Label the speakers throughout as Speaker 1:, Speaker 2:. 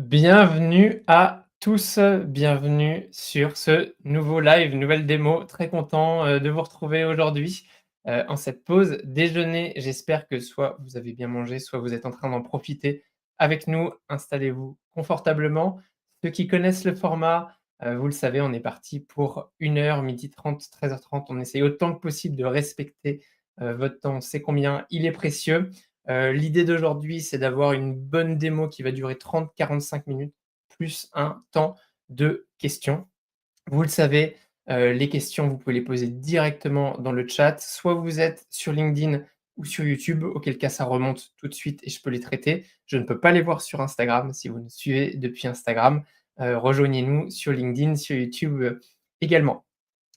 Speaker 1: Bienvenue à tous, bienvenue sur ce nouveau live, nouvelle démo. Très content, de vous retrouver aujourd'hui, en cette pause déjeuner. J'espère que soit vous avez bien mangé, soit vous êtes en train d'en profiter avec nous. Installez-vous confortablement. Ceux qui connaissent le format, vous le savez, on est parti pour 1 heure, 12h30, 13h30. On essaye autant que possible de respecter, votre temps. On sait combien il est précieux. L'idée d'aujourd'hui, c'est d'avoir une bonne démo qui va durer 30-45 minutes, plus un temps de questions. Vous le savez, les questions, vous pouvez les poser directement dans le chat. Soit vous êtes sur LinkedIn ou sur YouTube, auquel cas ça remonte tout de suite et je peux les traiter. Je ne peux pas les voir sur Instagram. Si vous nous suivez depuis Instagram, rejoignez-nous sur LinkedIn, sur YouTube, également.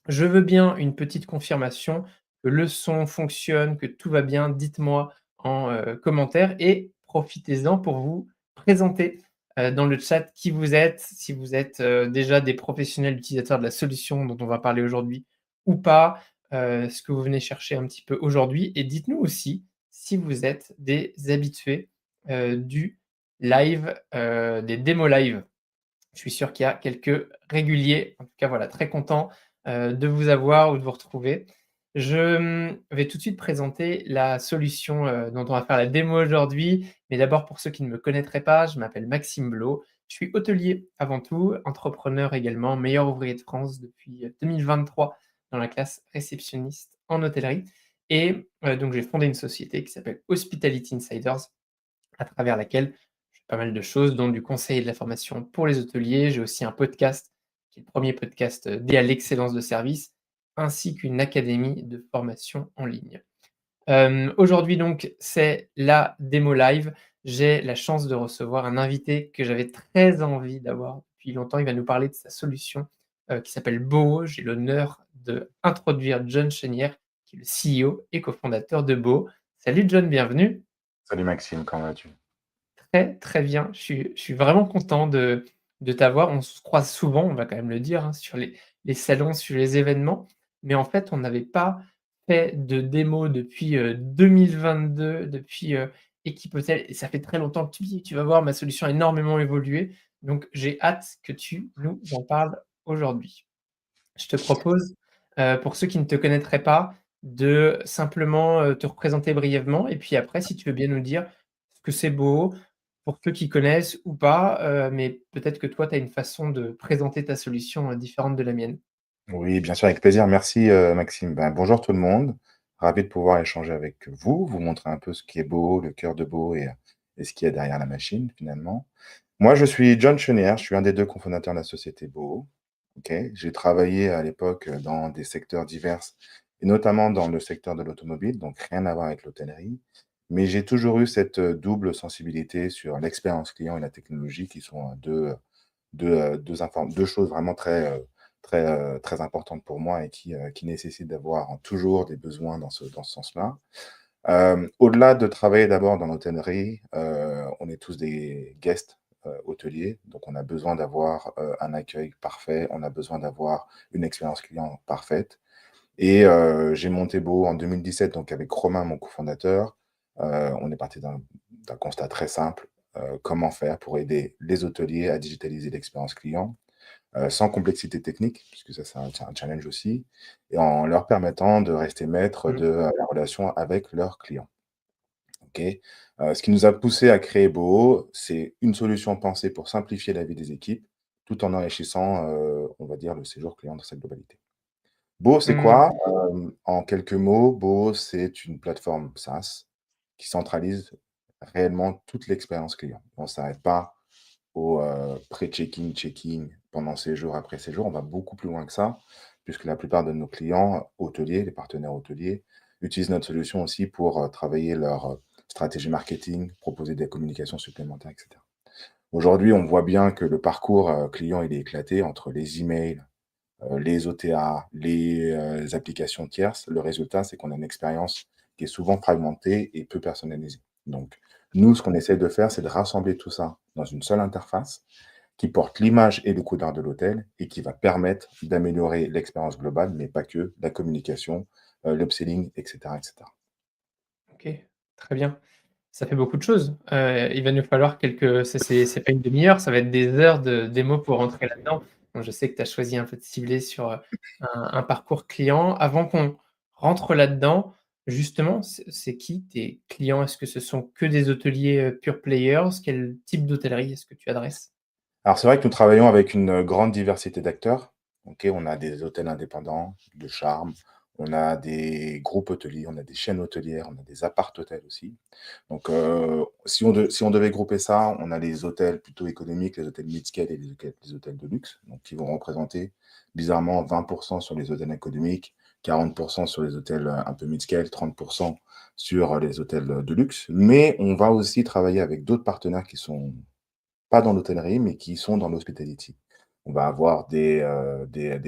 Speaker 1: Je veux bien une petite confirmation que le son fonctionne, que tout va bien. Dites-moi en, commentaire et profitez-en pour vous présenter, dans le chat qui vous êtes, si vous êtes, déjà des professionnels utilisateurs de la solution dont on va parler aujourd'hui ou pas, ce que vous venez chercher un petit peu aujourd'hui et dites-nous aussi si vous êtes des habitués, du live, des démos live. Je suis sûr qu'il y a quelques réguliers. En tout cas, voilà, très content, de vous avoir ou de vous retrouver. Je, vais tout de suite présenter la solution, dont on va faire la démo aujourd'hui. Mais d'abord, pour ceux qui ne me connaîtraient pas, je m'appelle Maxime Blot. Je suis hôtelier avant tout, entrepreneur également, meilleur ouvrier de France depuis, 2023 dans la classe réceptionniste en hôtellerie et donc j'ai fondé une société qui s'appelle Hospitality Insiders à travers laquelle je fais pas mal de choses, dont du conseil et de la formation pour les hôteliers. J'ai aussi un podcast, qui est le premier podcast, dédié à l'excellence de service, ainsi qu'une académie de formation en ligne. Aujourd'hui donc, c'est la démo live. J'ai la chance de recevoir un invité que j'avais très envie d'avoir depuis longtemps. Il va nous parler de sa solution, qui s'appelle Boho. J'ai l'honneur d'introduire John Chenière, qui est le CEO et cofondateur de Boho. Salut John, bienvenue.
Speaker 2: Salut Maxime, comment vas-tu?
Speaker 1: Très, très bien. Je suis vraiment content de t'avoir. On se croise souvent, on va quand même le dire, hein, sur les salons, sur les événements, mais en fait, on n'avait pas fait de démo depuis, 2022, depuis, Équipe Hôtel et ça fait très longtemps que tu vas voir, ma solution a énormément évolué, donc j'ai hâte que tu nous en parles aujourd'hui. Je te propose, pour ceux qui ne te connaîtraient pas, de simplement, te représenter brièvement et puis après, si tu veux bien nous dire ce que c'est Boho, pour ceux qui connaissent ou pas, mais peut-être que toi, tu as une façon de présenter ta solution, différente de la mienne.
Speaker 2: Oui, bien sûr, avec plaisir. Merci Maxime. Bonjour tout le monde. Ravi de pouvoir échanger avec vous, vous montrer un peu ce qui est beau, le cœur de beau et ce qu'il y a derrière la machine finalement. Moi, je suis John Chenière, je suis un des deux cofondateurs de la société Boho. Ok. J'ai travaillé à l'époque dans des secteurs divers, et notamment dans le secteur de l'automobile, donc rien à voir avec l'hôtellerie. Mais j'ai toujours eu cette double sensibilité sur l'expérience client et la technologie, qui sont deux choses vraiment très importantes pour moi et qui nécessitent d'avoir toujours des besoins dans ce sens-là. Au-delà de travailler d'abord dans l'hôtellerie, on est tous des guests hôteliers, donc on a besoin d'avoir un accueil parfait, on a besoin d'avoir une expérience client parfaite. Et j'ai monté Beau en 2017, donc avec Romain, mon cofondateur. On est parti d'un constat très simple. Comment faire pour aider les hôteliers à digitaliser l'expérience client sans complexité technique, puisque ça, c'est un challenge aussi, et en leur permettant de rester maître
Speaker 1: Mmh.
Speaker 2: de la relation avec leurs clients. Ok. Ce qui nous a poussé à créer Boho, c'est une solution pensée pour simplifier la vie des équipes, tout en enrichissant, on va dire, le séjour client dans sa globalité. Boho, c'est
Speaker 1: Mmh.
Speaker 2: quoi? En quelques mots, Boho, c'est une plateforme SaaS qui centralise réellement toute l'expérience client. On ne s'arrête pas au pré-check-in, check-in, pendant séjour, après séjour. On va beaucoup plus loin que ça, puisque la plupart de nos clients hôteliers, les partenaires hôteliers, utilisent notre solution aussi pour travailler leur stratégie marketing, proposer des communications supplémentaires, etc. Aujourd'hui, on voit bien que le parcours client, il est éclaté entre les emails, les OTA, les applications tierces. Le résultat, c'est qu'on a une expérience qui est souvent fragmentée et peu personnalisée. Donc, nous, ce qu'on essaie de faire, c'est de rassembler tout ça dans une seule interface qui porte l'image et le couleur de l'hôtel et qui va permettre d'améliorer l'expérience globale, mais pas que, la communication, l'upselling, etc., etc.
Speaker 1: OK, très bien. Ça fait beaucoup de choses. Il va nous falloir quelques c'est pas une demi-heure, ça va être des heures de démo pour rentrer là-dedans. Donc je sais que tu as choisi un peu de cibler sur, un parcours client. Avant qu'on rentre là-dedans, justement, c'est qui tes clients? Est-ce que ce sont que des hôteliers, pure players? Quel type d'hôtellerie est-ce que tu adresses?
Speaker 2: Alors c'est vrai que nous travaillons avec une grande diversité d'acteurs. OK, on a des hôtels indépendants, de charme, on a des groupes hôteliers, on a des chaînes hôtelières, on a des appart-hôtels aussi. Donc, si on devait grouper ça, on a les hôtels plutôt économiques, les hôtels mid-scale et les hôtels de luxe, donc qui vont représenter bizarrement 20 sur les hôtels économiques, 40 sur les hôtels, un peu mid-scale, 30 sur les hôtels, de luxe. Mais on va aussi travailler avec d'autres partenaires qui sont pas dans l'hôtellerie, mais qui sont dans l'hospitality. On va avoir des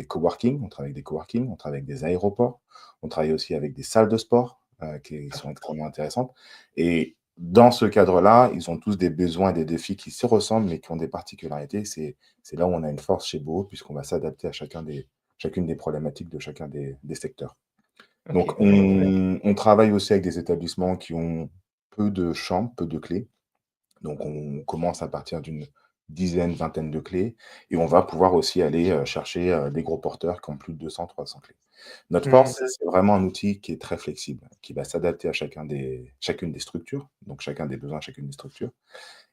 Speaker 2: coworking, on travaille avec des coworking, on travaille avec des aéroports, on travaille aussi avec des salles de sport, qui sont extrêmement intéressantes et dans ce cadre-là, ils ont tous des besoins et des défis qui se ressemblent, mais qui ont des particularités. C'est là où on a une force chez Beau, puisqu'on va s'adapter à chacune des problématiques de chacun des secteurs. Donc
Speaker 1: OK.
Speaker 2: on travaille aussi avec des établissements qui ont peu de chambres, peu de clés. Donc on commence à partir d'une dizaine, vingtaine de clés et on va pouvoir aussi aller, chercher, des gros porteurs qui ont plus de 200-300 clés. Notre
Speaker 1: Mmh.
Speaker 2: force, c'est vraiment un outil qui est très flexible, qui va s'adapter à chacune des structures, donc chacun des besoins, chacune des structures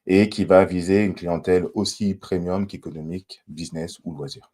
Speaker 2: et qui va viser une clientèle aussi premium qu'économique, business ou loisirs.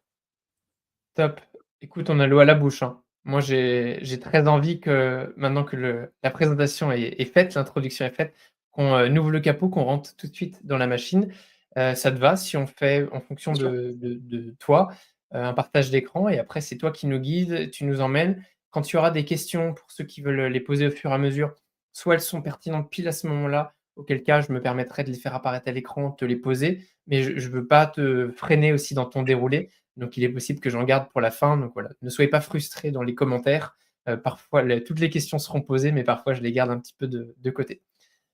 Speaker 1: Top. Écoute, on a l'eau à la bouche, hein. Moi, j'ai très envie que maintenant que le la présentation est faite, l'introduction est faite, qu'on, ouvre le capot, qu'on rentre tout de suite dans la machine. Ça te va si on fait en fonction
Speaker 2: Bien sûr.
Speaker 1: de toi, un partage d'écran et après c'est toi qui nous guides, tu nous emmènes. Quand tu auras des questions pour ceux qui veulent, les poser au fur et à mesure, soit elles sont pertinentes pile à ce moment-là, auquel cas je me permettrai de les faire apparaître à l'écran, te les poser, mais je veux pas te freiner aussi dans ton déroulé. Donc il est possible que j'en garde pour la fin, donc voilà. Ne soyez pas frustrés dans les commentaires. Parfois toutes les questions seront posées, mais parfois je les garde un petit peu de côté.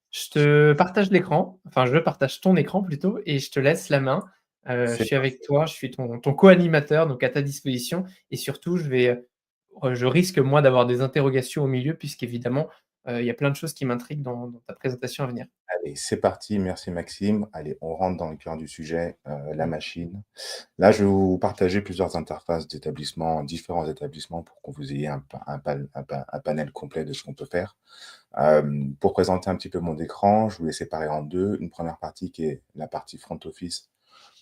Speaker 1: Je te partage l'écran, enfin je partage ton écran plutôt et je te laisse la main. Je
Speaker 2: C'est
Speaker 1: suis avec toi, je suis ton co-animateur, donc à ta disposition et surtout je risque moi d'avoir des interrogations au milieu puisqu'évidemment, il y a plein de choses qui m'intriguent dans ta présentation à venir.
Speaker 2: allez, c'est parti, merci Maxime. Allez, on rentre dans le cœur du sujet, la machine. Là, je vais vous partager plusieurs interfaces d'établissements, différents établissements pour que vous ayez un panel complet de ce qu'on peut faire. Pour présenter un petit peu mon écran, je vous l'ai séparé en deux. Une première partie qui est la partie front office.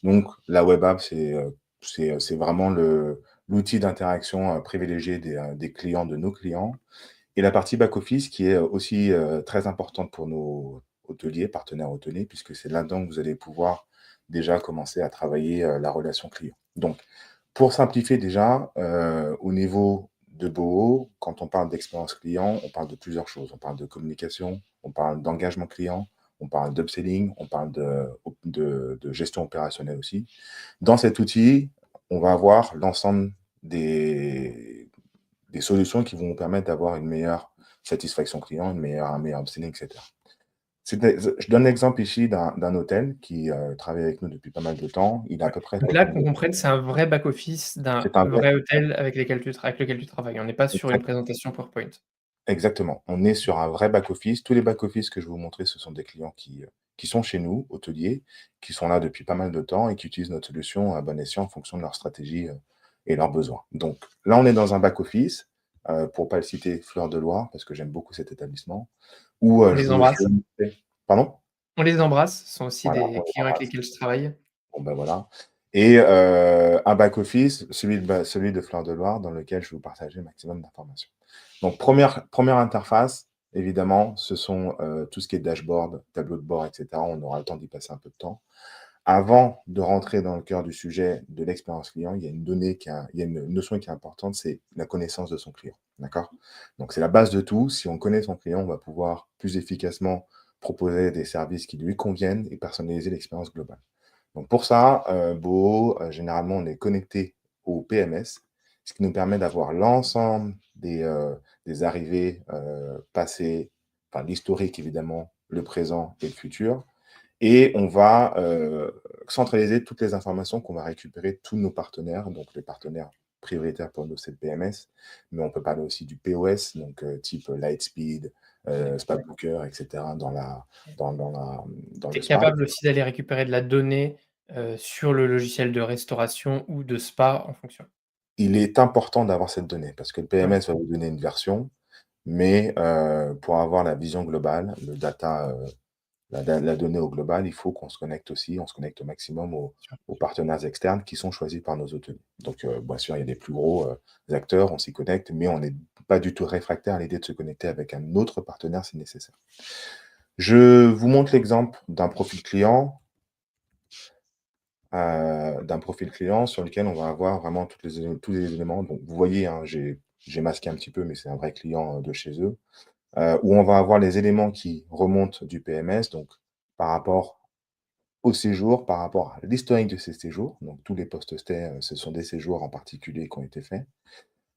Speaker 2: Donc, la web app, c'est vraiment l'outil d'interaction privilégié des clients, de nos clients. Et la partie back office qui est aussi très importante pour nos hôteliers, partenaires hôteliers, puisque c'est là-dedans que vous allez pouvoir déjà commencer à travailler la relation client. Donc, pour simplifier déjà, au niveau de Boho, quand on parle d'expérience client, on parle de plusieurs choses. On parle de communication, on parle d'engagement client, on parle d'upselling, on parle de gestion opérationnelle aussi. Dans cet outil, on va avoir l'ensemble des solutions qui vont vous permettre d'avoir une meilleure satisfaction client, un meilleur upselling, etc. Je donne l'exemple ici d'un hôtel qui travaille avec nous depuis pas mal de temps. Il a à
Speaker 1: Ouais.
Speaker 2: peu près
Speaker 1: Donc là, qu'on comprenne, c'est un vrai back office d'un
Speaker 2: c'est un vrai
Speaker 1: vrai hôtel avec lequel tu travailles. On n'est pas sur une
Speaker 2: exact
Speaker 1: présentation PowerPoint.
Speaker 2: exactement. On est sur un vrai back office. Tous les back office que je vais vous montrer, ce sont des clients qui sont chez nous, hôteliers, qui sont là depuis pas mal de temps et qui utilisent notre solution à bon escient en fonction de leur stratégie, et leurs besoins. Donc là, on est dans un back office, pour pas le citer, Fleur de Loire, parce que j'aime beaucoup cet établissement, où,
Speaker 1: On les
Speaker 2: je
Speaker 1: embrasse.
Speaker 2: vais montrer pardon?
Speaker 1: On les embrasse, ce sont aussi
Speaker 2: Voilà,
Speaker 1: des
Speaker 2: on les
Speaker 1: clients avec
Speaker 2: embrasse.
Speaker 1: lesquels je travaille.
Speaker 2: Bon, ben, voilà et un back office, celui de Fleur de Loire, dans lequel je vais vous partager le maximum d'informations. Donc première interface, évidemment, ce sont, tout ce qui est dashboard, tableau de bord et cetera. On aura le temps d'y passer un peu de temps. Avant de rentrer dans le cœur du sujet de l'expérience client, il y a une notion qui est importante, c'est la connaissance de son client, d'accord? Donc c'est la base de tout. Si on connaît son client, on va pouvoir plus efficacement proposer des services qui lui conviennent et personnaliser l'expérience globale. Donc pour ça, Boho, généralement, on est connecté au PMS, ce qui nous permet d'avoir l'ensemble des arrivées, passées, enfin l'historique évidemment, le présent et le futur et on va, centraliser toutes les informations qu'on va récupérer de tous nos partenaires. Donc les partenaires prioritaires pour nous, c'est le PMS, mais on peut parler aussi du POS, donc type Lightspeed, Spotbooker, et cetera dans
Speaker 1: Tu
Speaker 2: le
Speaker 1: es
Speaker 2: spa.
Speaker 1: capable aussi d'aller récupérer de la donnée, sur le logiciel de restauration ou de spa en fonction?
Speaker 2: Il est important d'avoir cette donnée parce que le
Speaker 1: Ouais,
Speaker 2: PMS va vous donner une version, mais pour avoir la vision globale, le data, la donnée au global, il faut qu'on se connecte aussi, on se connecte au maximum
Speaker 1: sûr.
Speaker 2: aux partenaires externes qui sont choisis par nos hôteliers. Donc, bien sûr, il y a des plus gros, acteurs, on s'y connecte, mais on n'est pas du tout réfractaire à l'idée de se connecter avec un autre partenaire si nécessaire. Je vous montre l'exemple d'un profil client sur lequel on va avoir vraiment tous les éléments. Donc vous voyez, hein, j'ai masqué un petit peu, mais c'est un vrai client, de chez eux, où on va avoir les éléments qui remontent du PMS, donc par rapport au séjour, par rapport à l'historique de ces séjours. Donc tous les post-stay, ce sont des séjours en particulier qui ont été faits.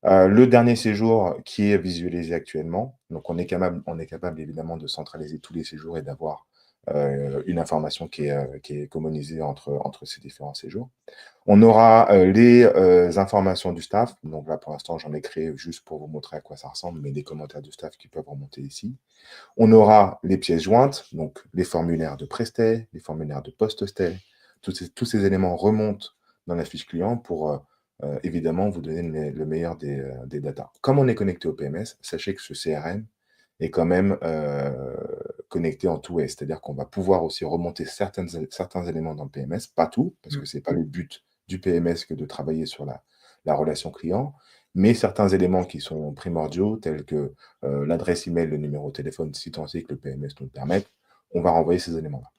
Speaker 2: Le dernier séjour qui est visualisé actuellement, donc on est capable évidemment de centraliser tous les séjours et d'avoir, une information qui est communisée entre ces différents séjours. On aura, les, informations du staff, donc là pour l'instant j'en ai créé juste pour vous montrer à quoi ça ressemble, mais des commentaires du staff qui peuvent remonter ici. On aura les pièces jointes, donc les formulaires de pré-stay, les formulaires de post-stay. Tous ces éléments remontent dans la fiche client pour, évidemment vous donner le meilleur des datas. Comme on est connecté au PMS, sachez que ce CRM est quand même, connecté en two-way. C'est-à-dire qu'on va pouvoir aussi remonter certains éléments dans le PMS, pas tout, parce
Speaker 1: Mmh.
Speaker 2: que c'est pas le but du PMS que de travailler sur la relation client, mais certains éléments qui sont primordiaux tels que l'adresse email, le numéro de téléphone, si tant est que le PMS nous le permette, on va renvoyer ces éléments-là.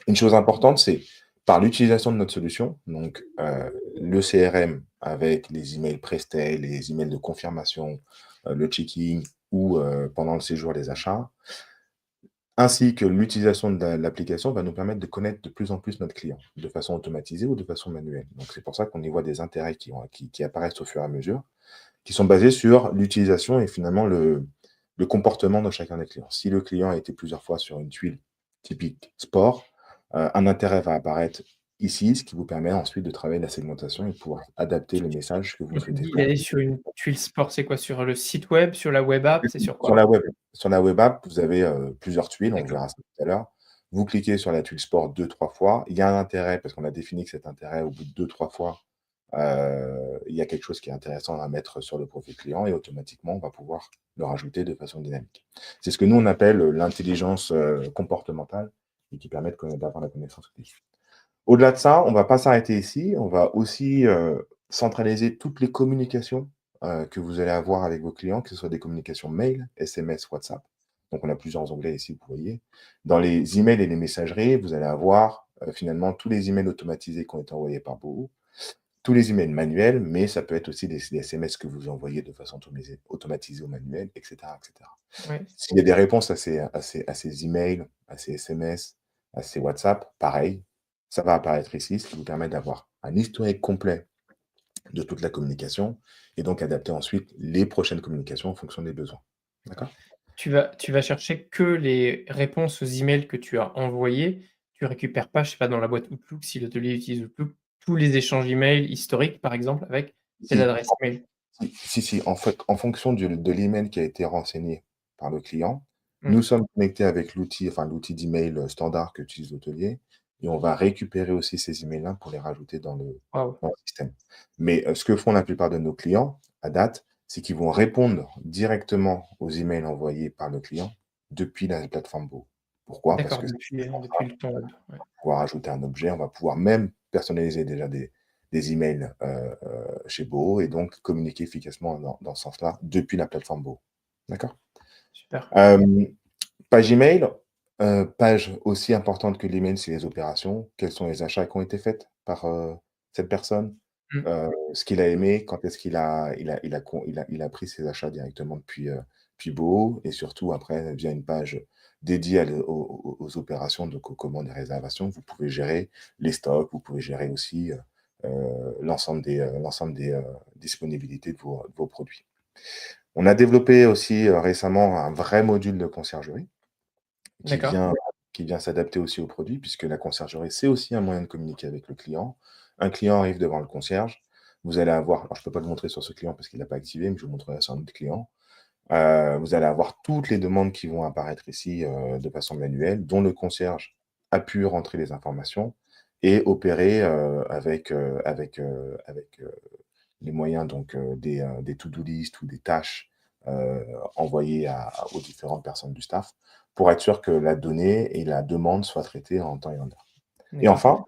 Speaker 2: Une chose importante, c'est par l'utilisation de notre solution, donc le CRM avec les emails pré-stay, les emails de confirmation, le checking ou pendant le séjour, les achats, ainsi que l'utilisation de l'application va nous permettre de connaître de plus en plus notre client, de façon automatisée ou de façon manuelle. Donc c'est pour ça qu'on y voit des intérêts qui apparaissent au fur et à mesure, qui sont basés sur l'utilisation et finalement le comportement de chacun des clients. Si le client a été plusieurs fois sur une tuile typique sport, un intérêt va apparaître ici, ce qui vous permet ensuite de travailler la segmentation et de pouvoir adapter le message que vous
Speaker 1: Quand tu
Speaker 2: souhaitez
Speaker 1: dis
Speaker 2: faire.
Speaker 1: aller sur une tuile sport, c'est quoi? Sur le site web, sur la web app, c'est sur
Speaker 2: Sur
Speaker 1: quoi?
Speaker 2: la web sur la web app, vous avez, plusieurs tuiles, on
Speaker 1: D'accord.
Speaker 2: verra ça tout à l'heure. Vous cliquez sur la tuile sport deux-trois fois. Il y a un intérêt parce qu'on a défini que cet intérêt, au bout de deux-trois fois, il y a quelque chose qui est intéressant à mettre sur le profil client et automatiquement, on va pouvoir le rajouter de façon dynamique. C'est ce que nous, on appelle, l'intelligence, comportementale et qui permet d'avoir la connaissance client. Au-delà de ça, on va pas s'arrêter ici, on va aussi, centraliser toutes les communications, que vous allez avoir avec vos clients, que ce soit des communications mail, SMS, WhatsApp. Donc on a plusieurs onglets ici, vous voyez. Dans les emails et les messageries, vous allez avoir, finalement tous les emails automatisés qui ont été envoyés par Boho, tous les emails manuels, mais ça peut être aussi des SMS que vous envoyez de façon automatisée ou manuelle, et cetera, et cetera.
Speaker 1: Ouais.
Speaker 2: S'il y a des réponses à ces emails, à ces SMS, à ces WhatsApp, pareil, ça va apparaître ici, ce qui vous permet d'avoir un historique complet de toute la communication et donc adapter ensuite les prochaines communications en fonction des besoins. D'accord?
Speaker 1: Tu vas chercher que les réponses aux emails que tu as envoyés. Tu récupères pas, je sais pas, dans la boîte Outlook, si l'hôtelier utilise Outlook, tous les échanges emails historiques, par exemple, avec telle
Speaker 2: Si,
Speaker 1: adresse mail.
Speaker 2: si, en fait, en fonction de l'email qui a été renseigné par le client,
Speaker 1: Mmh.
Speaker 2: nous sommes connectés avec l'outil d'email, standard qu'utilise l'hôtelier et on va récupérer aussi ces emails-là pour les rajouter
Speaker 1: Waouh!
Speaker 2: dans le système. Mais, ce que font la plupart de nos clients, à date, c'est qu'ils vont répondre directement aux emails envoyés par le client depuis la plateforme Boho. Pourquoi? Parce
Speaker 1: D'accord,
Speaker 2: que c'est
Speaker 1: depuis le temps web, ouais.
Speaker 2: pouvoir ajouter un objet, on va pouvoir même personnaliser déjà des emails, chez Boho et donc communiquer efficacement dans ce sens-là depuis la plateforme Boho. D'accord?
Speaker 1: Super.
Speaker 2: Hem, page email, page aussi importante que l'email, c'est les opérations. Quels sont les achats qui ont été faits par, cette personne?
Speaker 1: Mmh.
Speaker 2: Ce qu'il a aimé, quand est-ce qu'il a pris ses achats directement depuis Boho et surtout après via une page dédiée aux opérations, donc aux commandes et réservations, vous pouvez gérer les stocks, vous pouvez gérer aussi, l'ensemble des disponibilités de vos produits. On a développé aussi, récemment un vrai module de conciergerie qui
Speaker 1: D'accord.
Speaker 2: vient qui vient s'adapter aussi aux produits puisque la conciergerie, c'est aussi un moyen de communiquer avec le client. Un client arrive devant le concierge, vous allez avoir alors je ne peux pas le montrer sur ce client parce qu'il n'a pas activé, mais je vous montrerai sur un autre client. Vous allez avoir toutes les demandes qui vont apparaître ici, de façon manuelle, dont le concierge a pu rentrer les informations et opérer, avec les moyens donc, des to-do list ou des tâches, envoyées aux différentes personnes du staff pour être sûr que la donnée et la demande soient traitées en temps et en heure. Et
Speaker 1: D'accord.
Speaker 2: enfin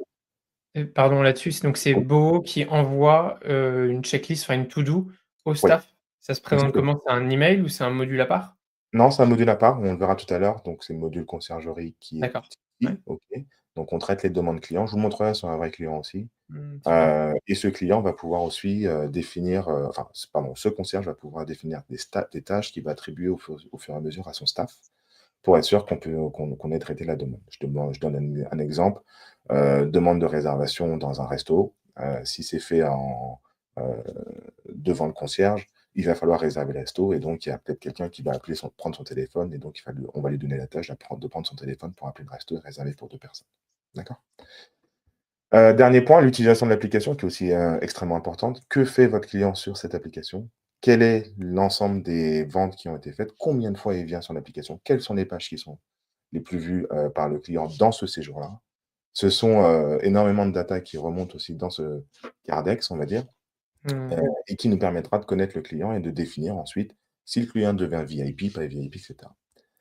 Speaker 1: Pardon là-dessus, donc c'est
Speaker 2: oui,
Speaker 1: Bo qui envoie, une checklist, enfin une to do au
Speaker 2: oui,
Speaker 1: staff? Ça se présente
Speaker 2: exactement.
Speaker 1: comment? C'est un email ou c'est un module à part?
Speaker 2: Non, c'est un module à part, on le verra tout à l'heure, donc c'est le module conciergerie qui est
Speaker 1: D'accord. Ouais.
Speaker 2: ici, OK. Donc on traite les demandes clients. Je vous montrerai sur un vrai client aussi.
Speaker 1: Mmh, super.
Speaker 2: Et ce client va pouvoir aussi, définir, enfin, pardon, ce concierge va pouvoir définir des tâches qu'il va attribuer au fur et à mesure à son staff, pour être sûr qu'on ait traité la demande. Je donne un exemple, demande de réservation dans un resto, si c'est fait heu, devant le concierge, il va falloir réserver le resto et donc il y a peut-être quelqu'un qui va prendre son téléphone et donc on va lui donner la tâche de prendre son téléphone pour appeler le resto et réserver pour 2 personnes. D'accord? Dernier point, l'utilisation de l'application qui est aussi, extrêmement importante. Que fait votre client sur cette application? Quel est l'ensemble des ventes qui ont été faites? Combien de fois il vient sur l'application? Quelles sont les pages qui sont les plus vues, par le client dans ce séjour-là? Ce sont, énormément de data qui remontent aussi dans ce Cardex, on va dire,
Speaker 1: Mmh.
Speaker 2: et qui nous permettra de connaître le client et de définir ensuite si le client devient VIP, pas VIP, et cetera.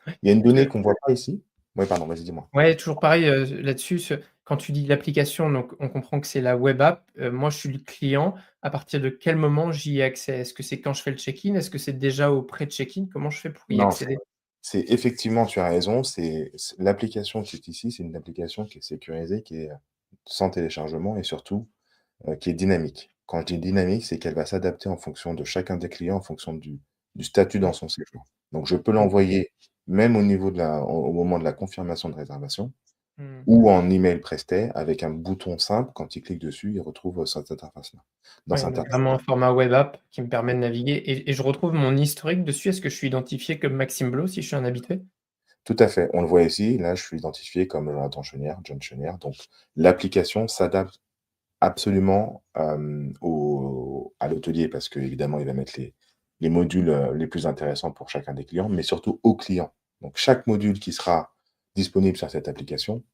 Speaker 1: Ouais,
Speaker 2: Il y a une
Speaker 1: parce
Speaker 2: donnée
Speaker 1: que
Speaker 2: qu'on voit pas ici. Ouais, pardon, vas-y, dis-moi.
Speaker 1: ouais, toujours pareil, là-dessus, quand tu dis l'application, donc on comprend que c'est la web app. Moi, je suis le client. À partir de quel moment j'y ai accès? Est-ce que c'est quand je fais le check-in? Est-ce que c'est déjà au pré-check-in? Comment je fais pour y
Speaker 2: Non,
Speaker 1: accéder?
Speaker 2: c'est effectivement, tu as raison, c'est l'application qui est ici, c'est une application qui est sécurisée, qui est, sans téléchargement et surtout, qui est dynamique. Quand je dis dynamique, c'est qu'elle va s'adapter en fonction de chacun des clients, en fonction du statut dans
Speaker 1: Ouais.
Speaker 2: son séjour. Donc je peux
Speaker 1: Mmh.
Speaker 2: l'envoyer même au niveau de au moment de la confirmation de réservation
Speaker 1: Mmh.
Speaker 2: ou en email presté avec un bouton simple. Quand il clique dessus, il retrouve, cette interface-là, dans
Speaker 1: Ouais,
Speaker 2: cette
Speaker 1: donc
Speaker 2: interface.
Speaker 1: vraiment un format web app qui me permet de naviguer et je retrouve mon historique dessus. Est-ce que je suis identifié comme Maxime Blo si je suis un habitué?
Speaker 2: Tout à fait, on le voit ici, là je suis identifié comme John Chenière, donc l'application s'adapte absolument, à l'hôtelier parce qu'évidemment, il va mettre les modules, les plus intéressants pour chacun des clients, mais surtout au client. Donc chaque module qui sera disponible sur cette application,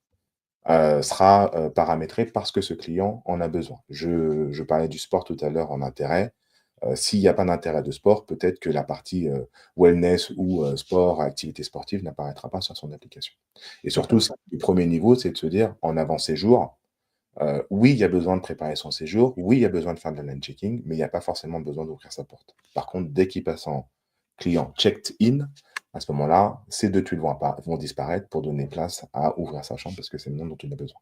Speaker 2: sera, paramétré parce que ce client en a besoin. Je parlais du sport tout à l'heure en intérêt. S'il y a pas d'intérêt de sport, peut-être que la partie, wellness ou, sport, activité sportive n'apparaîtra pas sur son application. Et surtout,
Speaker 1: D'accord.
Speaker 2: le premier niveau, c'est de se dire en avant séjour, oui, il y a besoin de préparer son séjour, oui, il y a besoin de faire de l'online checking, mais il y a pas forcément besoin d'ouvrir sa porte. Par contre, dès qu'il passe en client checked in, à ce moment-là, ces 2 tuiles vont disparaître pour donner place à ouvrir sa chambre parce que c'est le nom dont il a besoin.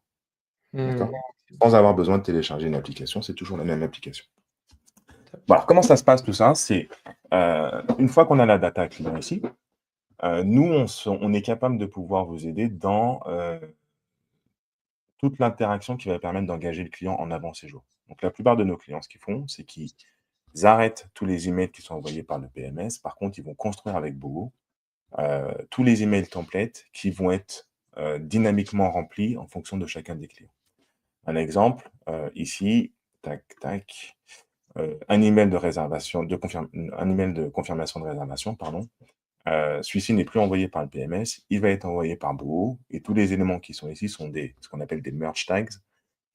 Speaker 2: D'accord?
Speaker 1: Mmh.
Speaker 2: Sans avoir besoin de télécharger une application, c'est toujours la même application.
Speaker 1: Top.
Speaker 2: Bon, alors comment ça se passe tout ça? C'est, une fois qu'on a la data client ici, nous on est capable de pouvoir vous aider dans, toute l'interaction qui va permettre d'engager le client en avant séjour. Donc la plupart de nos clients, ce qu'ils font, c'est qu'ils arrêtent tous les emails qui sont envoyés par le PMS. Par contre, ils vont construire avec Bogo, tous les emails templates qui vont être, dynamiquement remplis en fonction de chacun des clients. Un exemple, ici, tac, tac, un email de réservation un email de confirmation de réservation, pardon. Celui-ci n'est plus envoyé par le PMS, il va être envoyé par Bogo et tous les éléments qui sont ici sont ce qu'on appelle des merge tags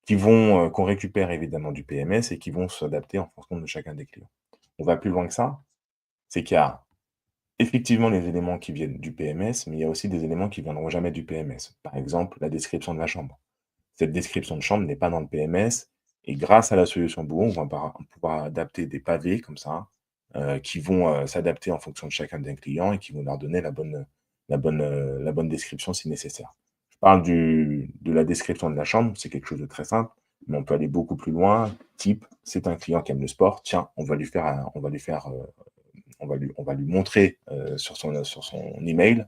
Speaker 2: qu'on récupère évidemment du PMS et qui vont s'adapter en fonction de chacun des clients. On va plus loin que ça, c'est qu'il y a effectivement les éléments qui viennent du PMS, mais il y a aussi des éléments qui viendront jamais du PMS. Par exemple, la description de la chambre. Cette description de chambre n'est pas dans le PMS et grâce à la solution Bourg, on pouvoir adapter des pavés comme ça, qui vont, s'adapter en fonction de chacun des clients et qui vont leur donner la bonne description si nécessaire. Je parle de la description de la chambre, c'est quelque chose de très simple, mais on peut aller beaucoup plus loin. Type, c'est un client qui aime le sport, tiens, on va lui montrer, sur son email,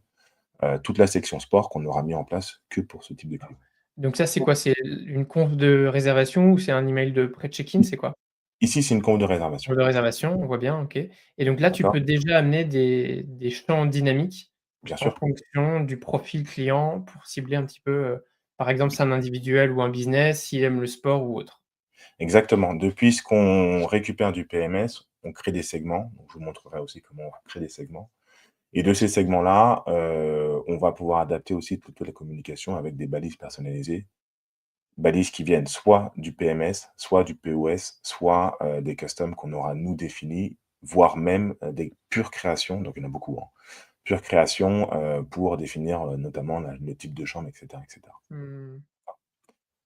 Speaker 2: toute la section sport qu'on aura mis en place que pour ce type de client.
Speaker 1: Donc ça, c'est quoi? C'est une conf de réservation ou c'est un email de pré-check-in, c'est quoi?
Speaker 2: Ici, c'est une compte de réservation.
Speaker 1: Conf de réservation, on voit bien, OK, et donc là, tu
Speaker 2: D'accord?
Speaker 1: peux déjà amener des champs dynamiques
Speaker 2: Bien
Speaker 1: en
Speaker 2: sûr.
Speaker 1: fonction du profil client pour cibler un petit peu, par exemple, c'est un individuel ou un business, s'il aime le sport ou autre.
Speaker 2: Exactement. Depuis ce qu'on récupère du PMS, on crée des segments. Donc, je vous montrerai aussi comment on va créer des segments. Et de ces segments-là, on va pouvoir adapter aussi toute la communication avec des balises personnalisées. Balises qui viennent soit du PMS, soit du POS, soit, des customs qu'on aura nous définis, voire même, des pures créations, donc il y en a beaucoup, hein. Pure création, pour définir, notamment le type de chambre et cetera et cetera.
Speaker 1: Mmh.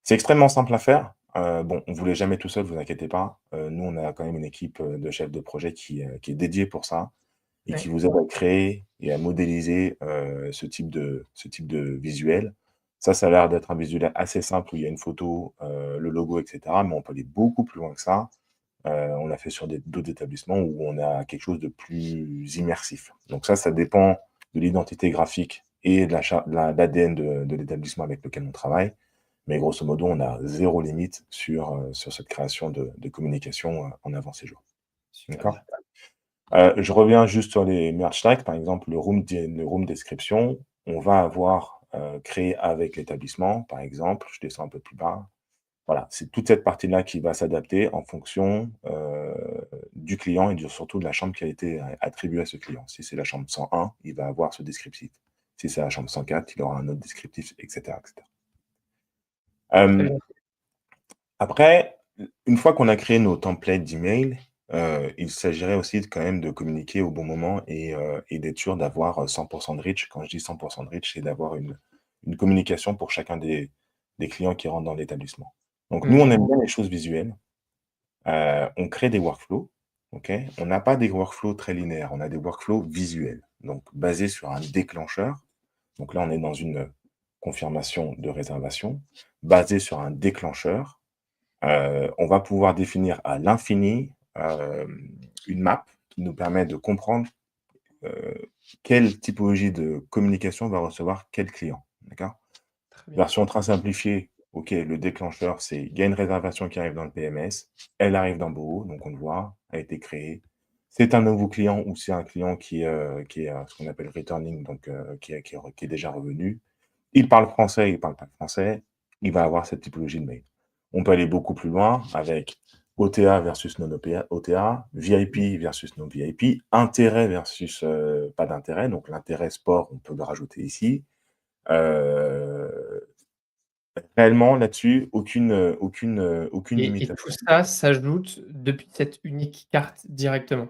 Speaker 2: C'est extrêmement simple à faire. Bon, on ne vous l'est jamais tout seul, vous inquiétez pas. Nous, on a quand même une équipe, de chefs de projet qui est dédiée pour ça et qui
Speaker 1: Ouais.
Speaker 2: vous aide à créer et à modéliser, ce type de visuel. Ça a l'air d'être un visuel assez simple où il y a une photo, le logo et cetera, mais on peut aller beaucoup plus loin que ça. On l'a fait sur d'autres établissements où on a quelque chose de plus immersif. Donc ça dépend de l'identité graphique et de l'ADN de l'établissement avec lequel on travaille. Mais grosso modo, on a zéro limite sur cette création de communication, en avant-séjour.
Speaker 1: Super
Speaker 2: D'accord?
Speaker 1: bien.
Speaker 2: Je reviens juste sur les merge tags, par exemple, le room description, on va avoir, créé avec l'établissement, par exemple, je descends un peu plus bas. Voilà, c'est toute cette partie-là qui va s'adapter en fonction, du client et surtout de la chambre qui a été attribuée à ce client. Si c'est la chambre 101, il va avoir ce descriptif. Si c'est la chambre 104, il aura un autre descriptif et cetera et cetera.
Speaker 1: Très
Speaker 2: Hem
Speaker 1: bien.
Speaker 2: Après, une fois qu'on a créé nos templates d'email, il s'agirait aussi quand même de communiquer au bon moment et d'être sûr d'avoir, 100 de reach. Quand je dis 100 de reach, c'est d'avoir une communication pour chacun des clients qui rentrent dans l'établissement. Donc nous, on
Speaker 1: Mmh.
Speaker 2: aime bien les choses visuelles. On crée des workflows, OK? On n'a pas des workflows très linéaires, on a des workflows visuels, donc basés sur un déclencheur. Donc là, on est dans une confirmation de réservation basée sur un déclencheur. On va pouvoir définir à l'infini, une map qui nous permet de comprendre, quelle typologie de communication va recevoir quel client, d'accord?
Speaker 1: Très bien.
Speaker 2: Version très simplifiée, OK, le déclencheur, c'est il y a une réservation qui arrive dans le PMS, elle arrive dans Boho, donc on le voit, a été créée. C'est un nouveau client ou c'est un client qui est ce qu'on appelle returning, donc qui est déjà revenu. Il parle français, il parle pas français, il va avoir cette typologie de mail. On peut aller beaucoup plus loin avec OTA versus non OTA, VIP versus non VIP, intérêt versus, pas d'intérêt, donc l'intérêt sport, on peut le rajouter ici. Heu, réellement là-dessus, aucune
Speaker 1: Et tout
Speaker 2: limitation.
Speaker 1: ça s'ajoute depuis cette unique carte directement?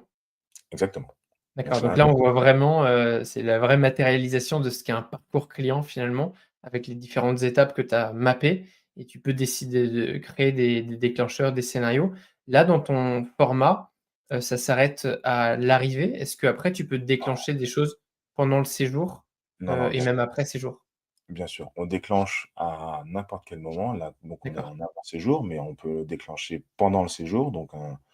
Speaker 2: Exactement. On
Speaker 1: D'accord, donc
Speaker 2: sera
Speaker 1: là, on voit vraiment, c'est la vraie matérialisation de ce qu'est un parcours client finalement, avec les différentes étapes que tu as mappées et tu peux décider de créer des déclencheurs, des scénarios. Là, dans ton format, ça s'arrête à l'arrivée? Est-ce qu'après tu peux déclencher des choses pendant le séjour,
Speaker 2: non, non,
Speaker 1: et
Speaker 2: bien
Speaker 1: même après séjour?
Speaker 2: bien sûr, on déclenche à n'importe quel moment. Là, donc on est
Speaker 1: D'accord.
Speaker 2: en avant-séjour, mais on peut déclencher pendant le séjour, donc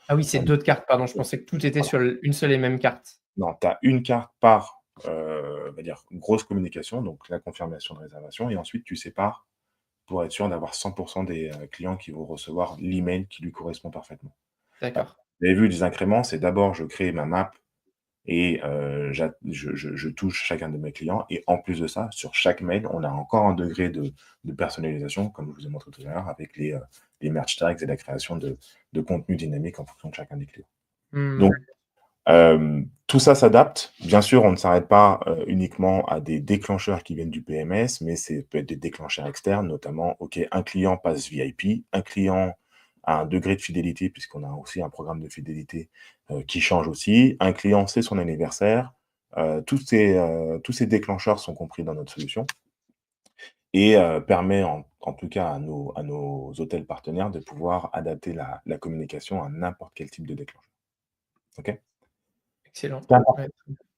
Speaker 1: Ah oui, c'est
Speaker 2: un
Speaker 1: d'autres cartes, pardon, je pensais que tout était
Speaker 2: voilà.
Speaker 1: sur une seule et même carte.
Speaker 2: Non, tu as une carte par, on va dire, grosse communication, donc la confirmation de réservation et ensuite tu sépares pour être sûr d'avoir 100 des, clients qui vont recevoir l'email qui lui correspond parfaitement.
Speaker 1: D'accord,
Speaker 2: Vous avez vu les incréments, c'est d'abord je crée ma map et je touche chacun de mes clients et en plus de ça, sur chaque mail, on a encore un degré de personnalisation, comme je vous ai montré tout à l'heure, avec les merge tags et la création de contenus dynamiques en fonction de chacun des clients. Donc,
Speaker 1: mmh,
Speaker 2: tout ça s'adapte. Bien sûr, on ne s'arrête pas, uniquement à des déclencheurs qui viennent du PMS, mais c'est peut être des déclencheurs externes, notamment, OK, un client passe VIP, un client a un degré de fidélité, puisqu'on a aussi un programme de fidélité, qui change aussi. Un client, c'est son anniversaire. Tous ces déclencheurs sont compris dans notre solution et permet en tout cas à nos hôtels partenaires de pouvoir adapter la communication à n'importe quel type de déclencheur. OK?
Speaker 1: excellent. Ouais.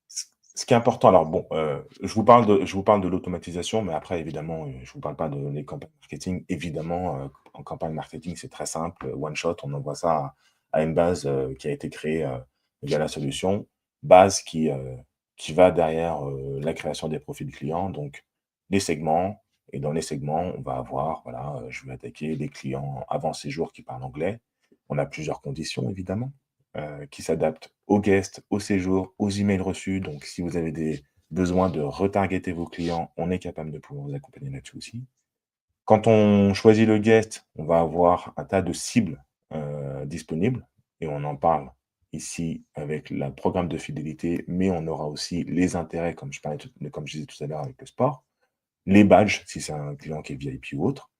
Speaker 2: Ce qui est important, alors bon, je vous parle de l'automatisation, mais après évidemment, je vous parle pas de les campagnes marketing. Évidemment, en campagne marketing, c'est très simple, one shot, on envoie ça à une base, qui a été créée, via la solution. Base qui va derrière, la création des profils clients, donc les segments et dans les segments, on va avoir, voilà, je vais attaquer les clients avant séjour qui parlent anglais. On a plusieurs conditions évidemment qui s'adaptent aux guests, au séjour, aux emails reçus. Donc, si vous avez des besoins de retargeter vos clients, on est capable de pouvoir vous accompagner là-dessus aussi. Quand on choisit le guest, on va avoir un tas de cibles disponibles et on en parle ici avec le programme de fidélité, mais on aura aussi les intérêts, comme je disais tout à l'heure avec le sport, les badges, si c'est un client qui est VIP ou autre.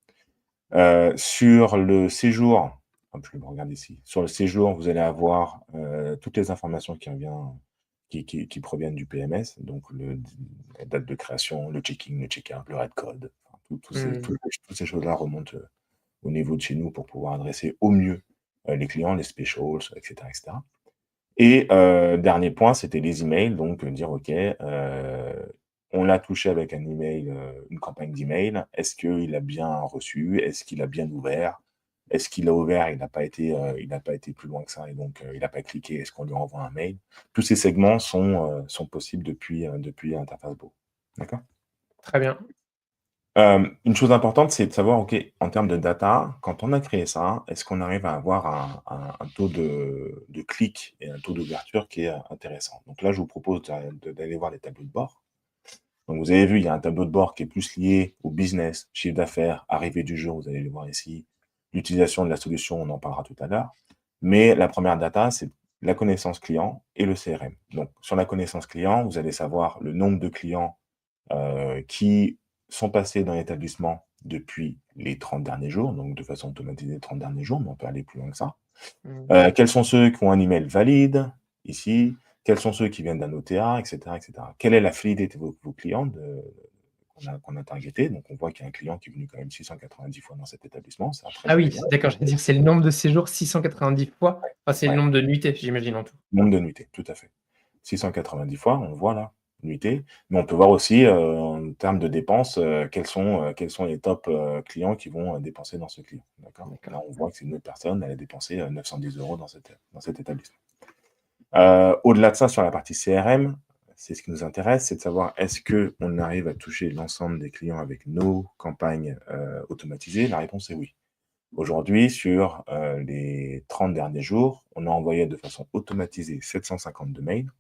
Speaker 2: Sur le séjour, hop, je me regarde ici. Sur le séjour, vous allez avoir, toutes les informations qui proviennent du PMS, donc la date de création, le check-in, le check-out, le red code, enfin
Speaker 1: Mmh.
Speaker 2: toutes ces choses-là remontent, au niveau de chez nous pour pouvoir adresser au mieux, les clients, les specials, et cetera, et cetera. Et dernier point, c'était les emails, donc dire: «OK, on l'a touché avec un email, une campagne d'email. Est-ce qu'il a bien reçu? Est-ce qu'il a bien ouvert? Est-ce qu'il a ouvert, il n'a pas été plus loin que ça et donc il n'a pas cliqué, est-ce qu'on lui envoie un mail?» Tous ces segments sont possibles depuis l'interface Beau. D'accord?
Speaker 1: Très bien.
Speaker 2: Une chose importante, c'est de savoir, OK, en termes de data, quand on a créé ça, est-ce qu'on arrive à avoir un taux de clics et un taux d'ouverture qui est, intéressant? Donc là, je vous propose d'aller voir les tableaux de bord. Donc vous avez vu, il y a un tableau de bord qui est plus lié au business, chiffre d'affaires, arrivée du jour, vous allez le voir ici. L'utilisation de la solution, on en parlera tout à l'heure. Mais la première data, c'est la connaissance client et le CRM. Donc sur la connaissance client, vous allez savoir le nombre de clients qui sont passés dans l'établissement depuis les 30 derniers jours, donc de façon automatisée les 30 derniers jours, mais on peut aller plus loin que ça.
Speaker 1: Mmh.
Speaker 2: Quels sont ceux qui ont un email valide, ici? Quels sont ceux qui viennent d'un OTA, et cetera, et cetera? Quelle est la fidélité de vos clients qu'on a targetés? Donc on voit qu'il y a un client qui est venu quand même 690 fois dans cet établissement, c'est un très
Speaker 1: Ah
Speaker 2: bon
Speaker 1: oui,
Speaker 2: client.
Speaker 1: d'accord, j'allais dire c'est le nombre de séjours 690 fois. Enfin, c'est le
Speaker 2: Ouais,
Speaker 1: nombre de nuitées, j'imagine en tout.
Speaker 2: nombre de nuitées, tout à fait. 690 fois, on voit là, nuitées, mais on peut voir aussi, en termes de dépenses, quels sont les top, clients qui vont, dépenser dans ce client, d'accord?
Speaker 1: D'accord.
Speaker 2: Là, on voit que c'est une autre personne, elle a dépensé, 910 € dans cet établissement. Au-delà de ça, sur la partie CRM, c'est ce qui nous intéresse, c'est de savoir est-ce qu'on arrive à toucher l'ensemble des clients avec nos campagnes, automatisées? La réponse est oui. Aujourd'hui, sur, les 30 derniers jours, on a envoyé de façon automatisée 752 mails.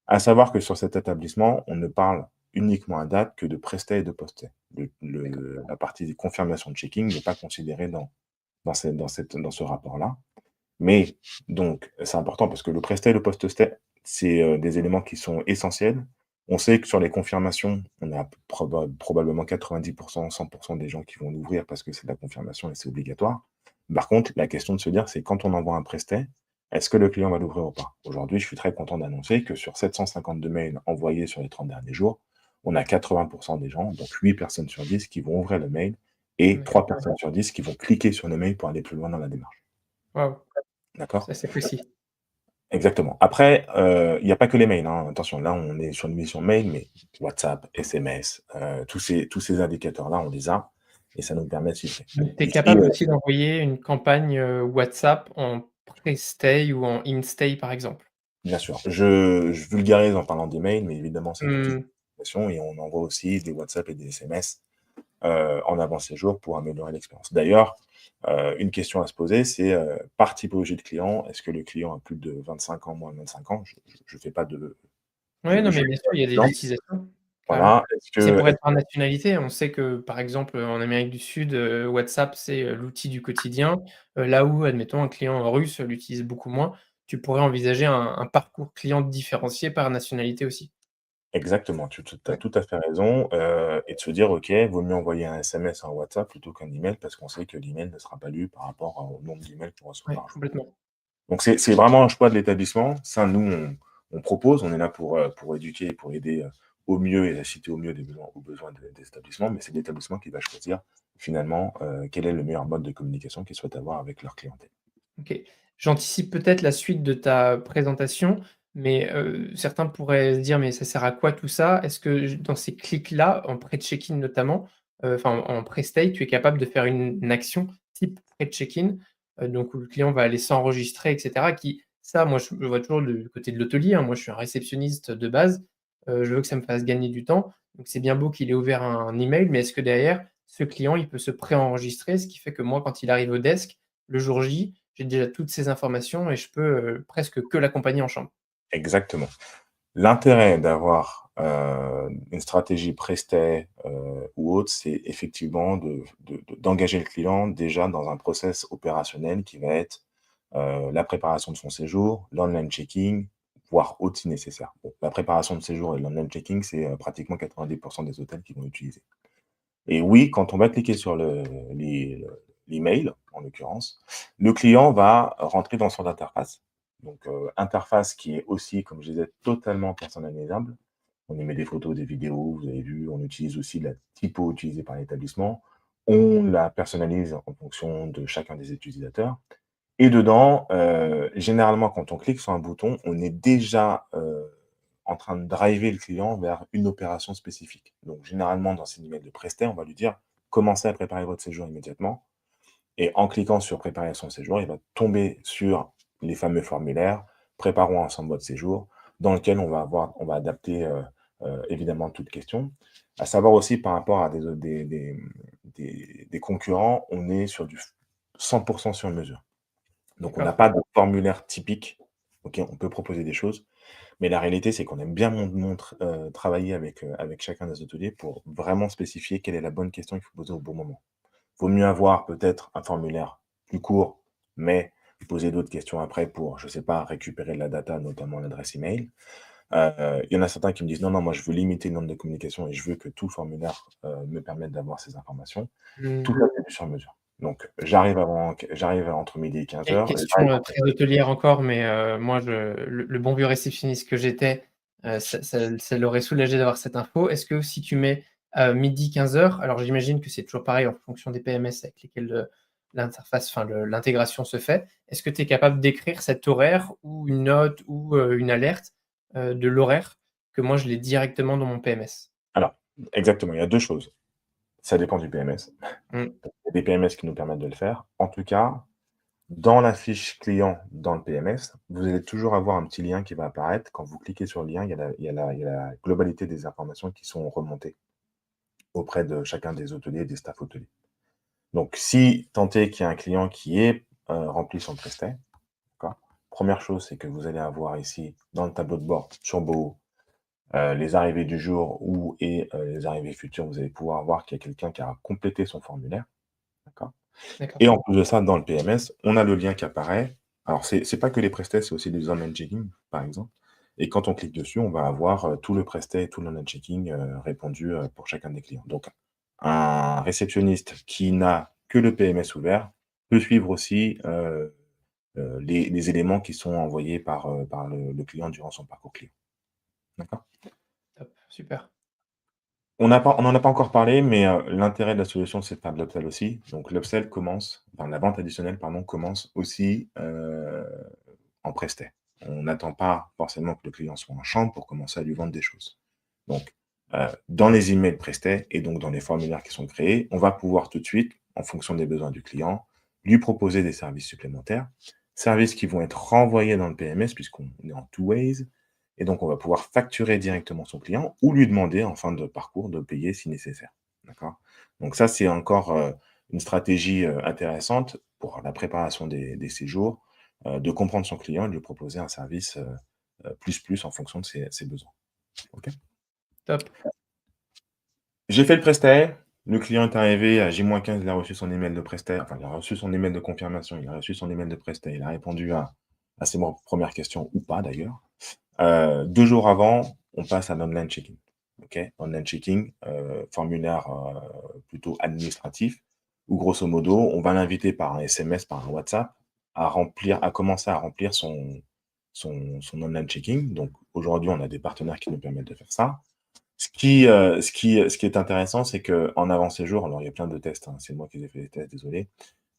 Speaker 2: À savoir que sur cet établissement, on ne parle uniquement à date que de prestat et de postet.
Speaker 1: D'accord.
Speaker 2: La partie confirmation de checking n'est pas considérée dans ce rapport-là. Mais donc, c'est important parce que le prestat et le post-stai, c'est, des éléments qui sont essentiels. On sait que sur les confirmations, on a probablement 90 100 des gens qui vont l'ouvrir parce que c'est de la confirmation et c'est obligatoire. Par contre, la question de se dire, c'est quand on envoie un prestat, est-ce que le client va l'ouvrir ou pas? Aujourd'hui, je suis très content d'annoncer que sur 752 mails envoyés sur les 30 derniers jours, on a 80 des gens, donc 8 personnes sur 10 qui vont ouvrir le mail et
Speaker 1: D'accord.
Speaker 2: 3 personnes sur 10 qui vont cliquer sur le mail pour aller plus loin dans la démarche.
Speaker 1: Waouh,
Speaker 2: D'accord?
Speaker 1: c'est assez précis.
Speaker 2: Exactement. Après, il y a pas que les mails, hein. Attention, là, on est sur une mission mail, mais WhatsApp, SMS, tous ces indicateurs-là, on les a et ça nous permet de filtrer.
Speaker 1: Donc tu es
Speaker 2: Ici,
Speaker 1: capable aussi d'envoyer une campagne, WhatsApp en pré-stay ou en in-stay, par exemple?
Speaker 2: bien sûr, je vulgarise en parlant des mails, mais évidemment, c'est toutes les
Speaker 1: Mmh.
Speaker 2: applications et on envoie aussi des WhatsApp et des SMS, en avant-séjour pour améliorer l'expérience. D'ailleurs, une question à se poser, c'est, par typologie de client, est-ce que le client a plus de 25 ans, moins de 25 ans? Je fais pas de
Speaker 1: Ouais, non,
Speaker 2: je
Speaker 1: mais bien sûr, il y a des utilisations, carrément.
Speaker 2: voilà.
Speaker 1: Et ça pourrait être par nationalité. On sait que, par exemple, en Amérique du Sud, WhatsApp, c'est, l'outil du quotidien, là où, admettons, un client russe l'utilise beaucoup moins. Tu pourrais envisager un parcours client différencié par nationalité aussi.
Speaker 2: Exactement, tu as
Speaker 1: Ouais,
Speaker 2: tout à fait raison, et de se dire: «OK, vaut mieux envoyer un SMS, un WhatsApp plutôt qu'un email» parce qu'on sait que l'email ne sera pas lu par rapport au nombre d'emails qu'on reçoit
Speaker 1: ouais,
Speaker 2: par jour.
Speaker 1: complètement.
Speaker 2: Donc c'est vraiment un choix de l'établissement. Ça, nous, on propose, on est là pour éduquer et pour aider, au mieux et assister au mieux aux besoins des établissements, mais c'est l'établissement qui va choisir finalement, quel est le meilleur mode de communication qu'ils souhaitent avoir avec leur clientèle.
Speaker 1: OK. J'anticipe peut-être la suite de ta présentation, mais certains pourraient se dire: «Mais ça sert à quoi tout ça?» Est-ce que j dans ces clics-là, en pré-check-in notamment, enfin en pré-stay, tu es capable de faire une action type pré-check-in, donc où le client va aller s'enregistrer et cetera, qui ça, moi, je le vois toujours du côté de l'hôtelier, hein. Moi, je suis un réceptionniste de base, je veux que ça me fasse gagner du temps, donc c'est bien beau qu'il ait ouvert un email, mais est-ce que derrière, ce client, il peut se pré-enregistrer? Ce qui fait que moi, quand il arrive au desk, le jour J, j'ai déjà toutes ces informations et je peux, presque que l'accompagner en chambre.
Speaker 2: Exactement. L'intérêt d'avoir, une stratégie prestée, ou autre, c'est effectivement d'engager le client déjà dans un process opérationnel qui va être, la préparation de son séjour, l'online checking, voire autre si nécessaire. Bon, la préparation de séjour et l'online checking, c'est, pratiquement 90 des hôtels qui vont l'utiliser. Et oui, quand on va cliquer sur l'email, en l'occurrence, le client va rentrer dans son interface. Donc, interface qui est aussi, comme je disais, totalement personnalisable. On y met des photos, des vidéos, vous avez vu, on utilise aussi la typo utilisée par l'établissement. On la personnalise en fonction de chacun des utilisateurs. Et dedans, généralement, quand on clique sur un bouton, on est déjà, en train de driver le client vers une opération spécifique. Donc généralement, dans ces emails de Prestait, on va lui dire: «Commencez à préparer votre séjour immédiatement», et en cliquant sur «Préparer son séjour», il va tomber sur les fameux formulaires «Préparons ensemble votre séjour», dans lequel on va adapter, évidemment toutes questions. À savoir aussi par rapport à des concurrents, on est sur du 100 sur mesure. Donc on n'a
Speaker 1: D'accord.
Speaker 2: pas de formulaire typique. OK, on peut proposer des choses, mais la réalité, c'est qu'on aime bien travailler avec chacun des hôteliers pour vraiment spécifier quelle est la bonne question qu'il faut poser au bon moment. Vaut mieux avoir peut-être un formulaire plus court, mais poser d'autres questions après pour, je sais pas, récupérer de la data, notamment l'adresse email. Il y en a certains qui me disent: «Non, non, moi je veux limiter le nombre de communications et je veux que tout le formulaire, me permette d'avoir ces informations». Tout
Speaker 1: Mmh.
Speaker 2: ça, c'est du sur mesure. Donc j'arrive entre midi et quinze heures.
Speaker 1: Question, très hôtelière encore, mais moi le bon vieux réceptionniste que j'étais, ça l'aurait soulagé d'avoir cette info. Est-ce que si tu mets, 12:00-15:00, alors j'imagine que c'est toujours pareil en fonction des PMS avec lesquels, l'interface, enfin l'intégration se fait. Est-ce que tu es capable d'écrire cet horaire ou une note ou une alerte, de l'horaire que moi je l'ai directement dans mon PMS?
Speaker 2: Alors, exactement, il y a 2 choses. Ça dépend du PMS.
Speaker 1: Mmh.
Speaker 2: Il y a des PMS qui nous permettent de le faire. En tout cas, dans la fiche client dans le PMS, vous allez toujours avoir un petit lien qui va apparaître. Quand vous cliquez sur le lien, il y a la globalité des informations qui sont remontées auprès de chacun des hôteliers et des staffs hôteliers. Donc si tant est qu'il y a un client qui est, rempli son prestat, d'accord? 1re chose, c'est que vous allez avoir ici, dans le tableau de bord sur Boho, les arrivées du jour les arrivées futures. Vous allez pouvoir voir qu'il y a quelqu'un qui a complété son formulaire, d'accord?
Speaker 1: D'accord.
Speaker 2: Et en plus de ça, dans le PMS, on a le lien qui apparaît. Alors c'est pas que les prestats, c'est aussi des online checking, par exemple. Et quand on clique dessus, on va avoir, tout le prestat et tout l'online checking, répondu, pour chacun des clients. Donc un réceptionniste qui n'a que le PMS ouvert peut suivre aussi, les éléments qui sont envoyés par le client durant son parcours client. D'accord?
Speaker 1: Top, super.
Speaker 2: On n'en a pas encore parlé, mais l'intérêt de la solution, c'est de faire de l'upsell aussi. Donc l'upsell commence, enfin la vente additionnelle, pardon, commence aussi, en prestat. On n'attend pas forcément que le client soit en chambre pour commencer à lui vendre des choses. Donc, dans les emails prestats et donc dans les formulaires qui sont créés, on va pouvoir tout de suite, en fonction des besoins du client, lui proposer des services supplémentaires. Services qui vont être renvoyés dans le PMS puisqu'on est en two ways, et donc on va pouvoir facturer directement son client ou lui demander en fin de parcours de payer si nécessaire. D'accord? Donc ça, c'est encore, une stratégie, intéressante pour la préparation des séjours, de comprendre son client et de lui proposer un service, plus en fonction de ses besoins. OK?
Speaker 1: Top.
Speaker 2: J'ai fait le prestat, le client est arrivé à J-15, il a reçu son email de prestat, enfin, il a reçu son email de confirmation, il a reçu son email de prestat, il a répondu à ses premières questions ou pas d'ailleurs. 2 jours avant, on passe à l'online checking. OK? Online checking, formulaire, plutôt administratif où grosso modo, on va l'inviter par un SMS, par un WhatsApp à commencer à remplir son online checking. Donc aujourd'hui, on a des partenaires qui nous permettent de faire ça. Ce qui est intéressant, c'est qu'en avant-séjour, alors il y a plein de tests, hein, c'est moi qui ai fait les tests, désolé.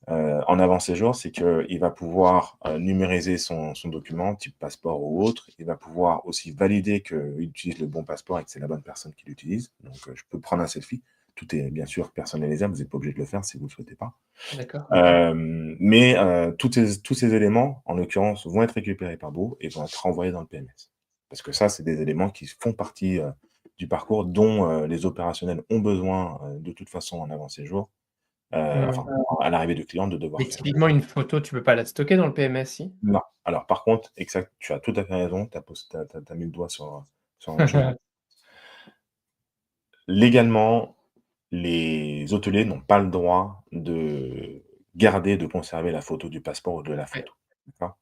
Speaker 2: En avant-séjour, c'est qu'il va pouvoir, numériser son document, type passeport ou autre. Il va pouvoir aussi valider qu'il utilise le bon passeport et que c'est la bonne personne qui l'utilise. Donc, je peux prendre un selfie. Tout est bien sûr personnalisable, vous n'êtes pas obligé de le faire si vous ne le souhaitez pas.
Speaker 1: D'accord.
Speaker 2: Mais, tous ces éléments, en l'occurrence, vont être récupérés par Beau et vont être renvoyés dans le PMS. Parce que ça, c'est des éléments qui font partie, du parcours dont, les opérationnels ont besoin, de toute façon en avant-séjour. Enfin,
Speaker 1: Mmh.
Speaker 2: à l'arrivée du client de devoir
Speaker 1: Mais
Speaker 2: faire.
Speaker 1: typiquement une photo, tu peux pas la stocker dans le PMS, si?
Speaker 2: Non. Alors par contre, exact, tu as tout à fait raison, tu as mis le doigt sur un chose. Légalement, les hôteliers n'ont pas le droit de garder, de conserver la photo du passeport ou de la
Speaker 1: Ouais,
Speaker 2: photo. d'accord?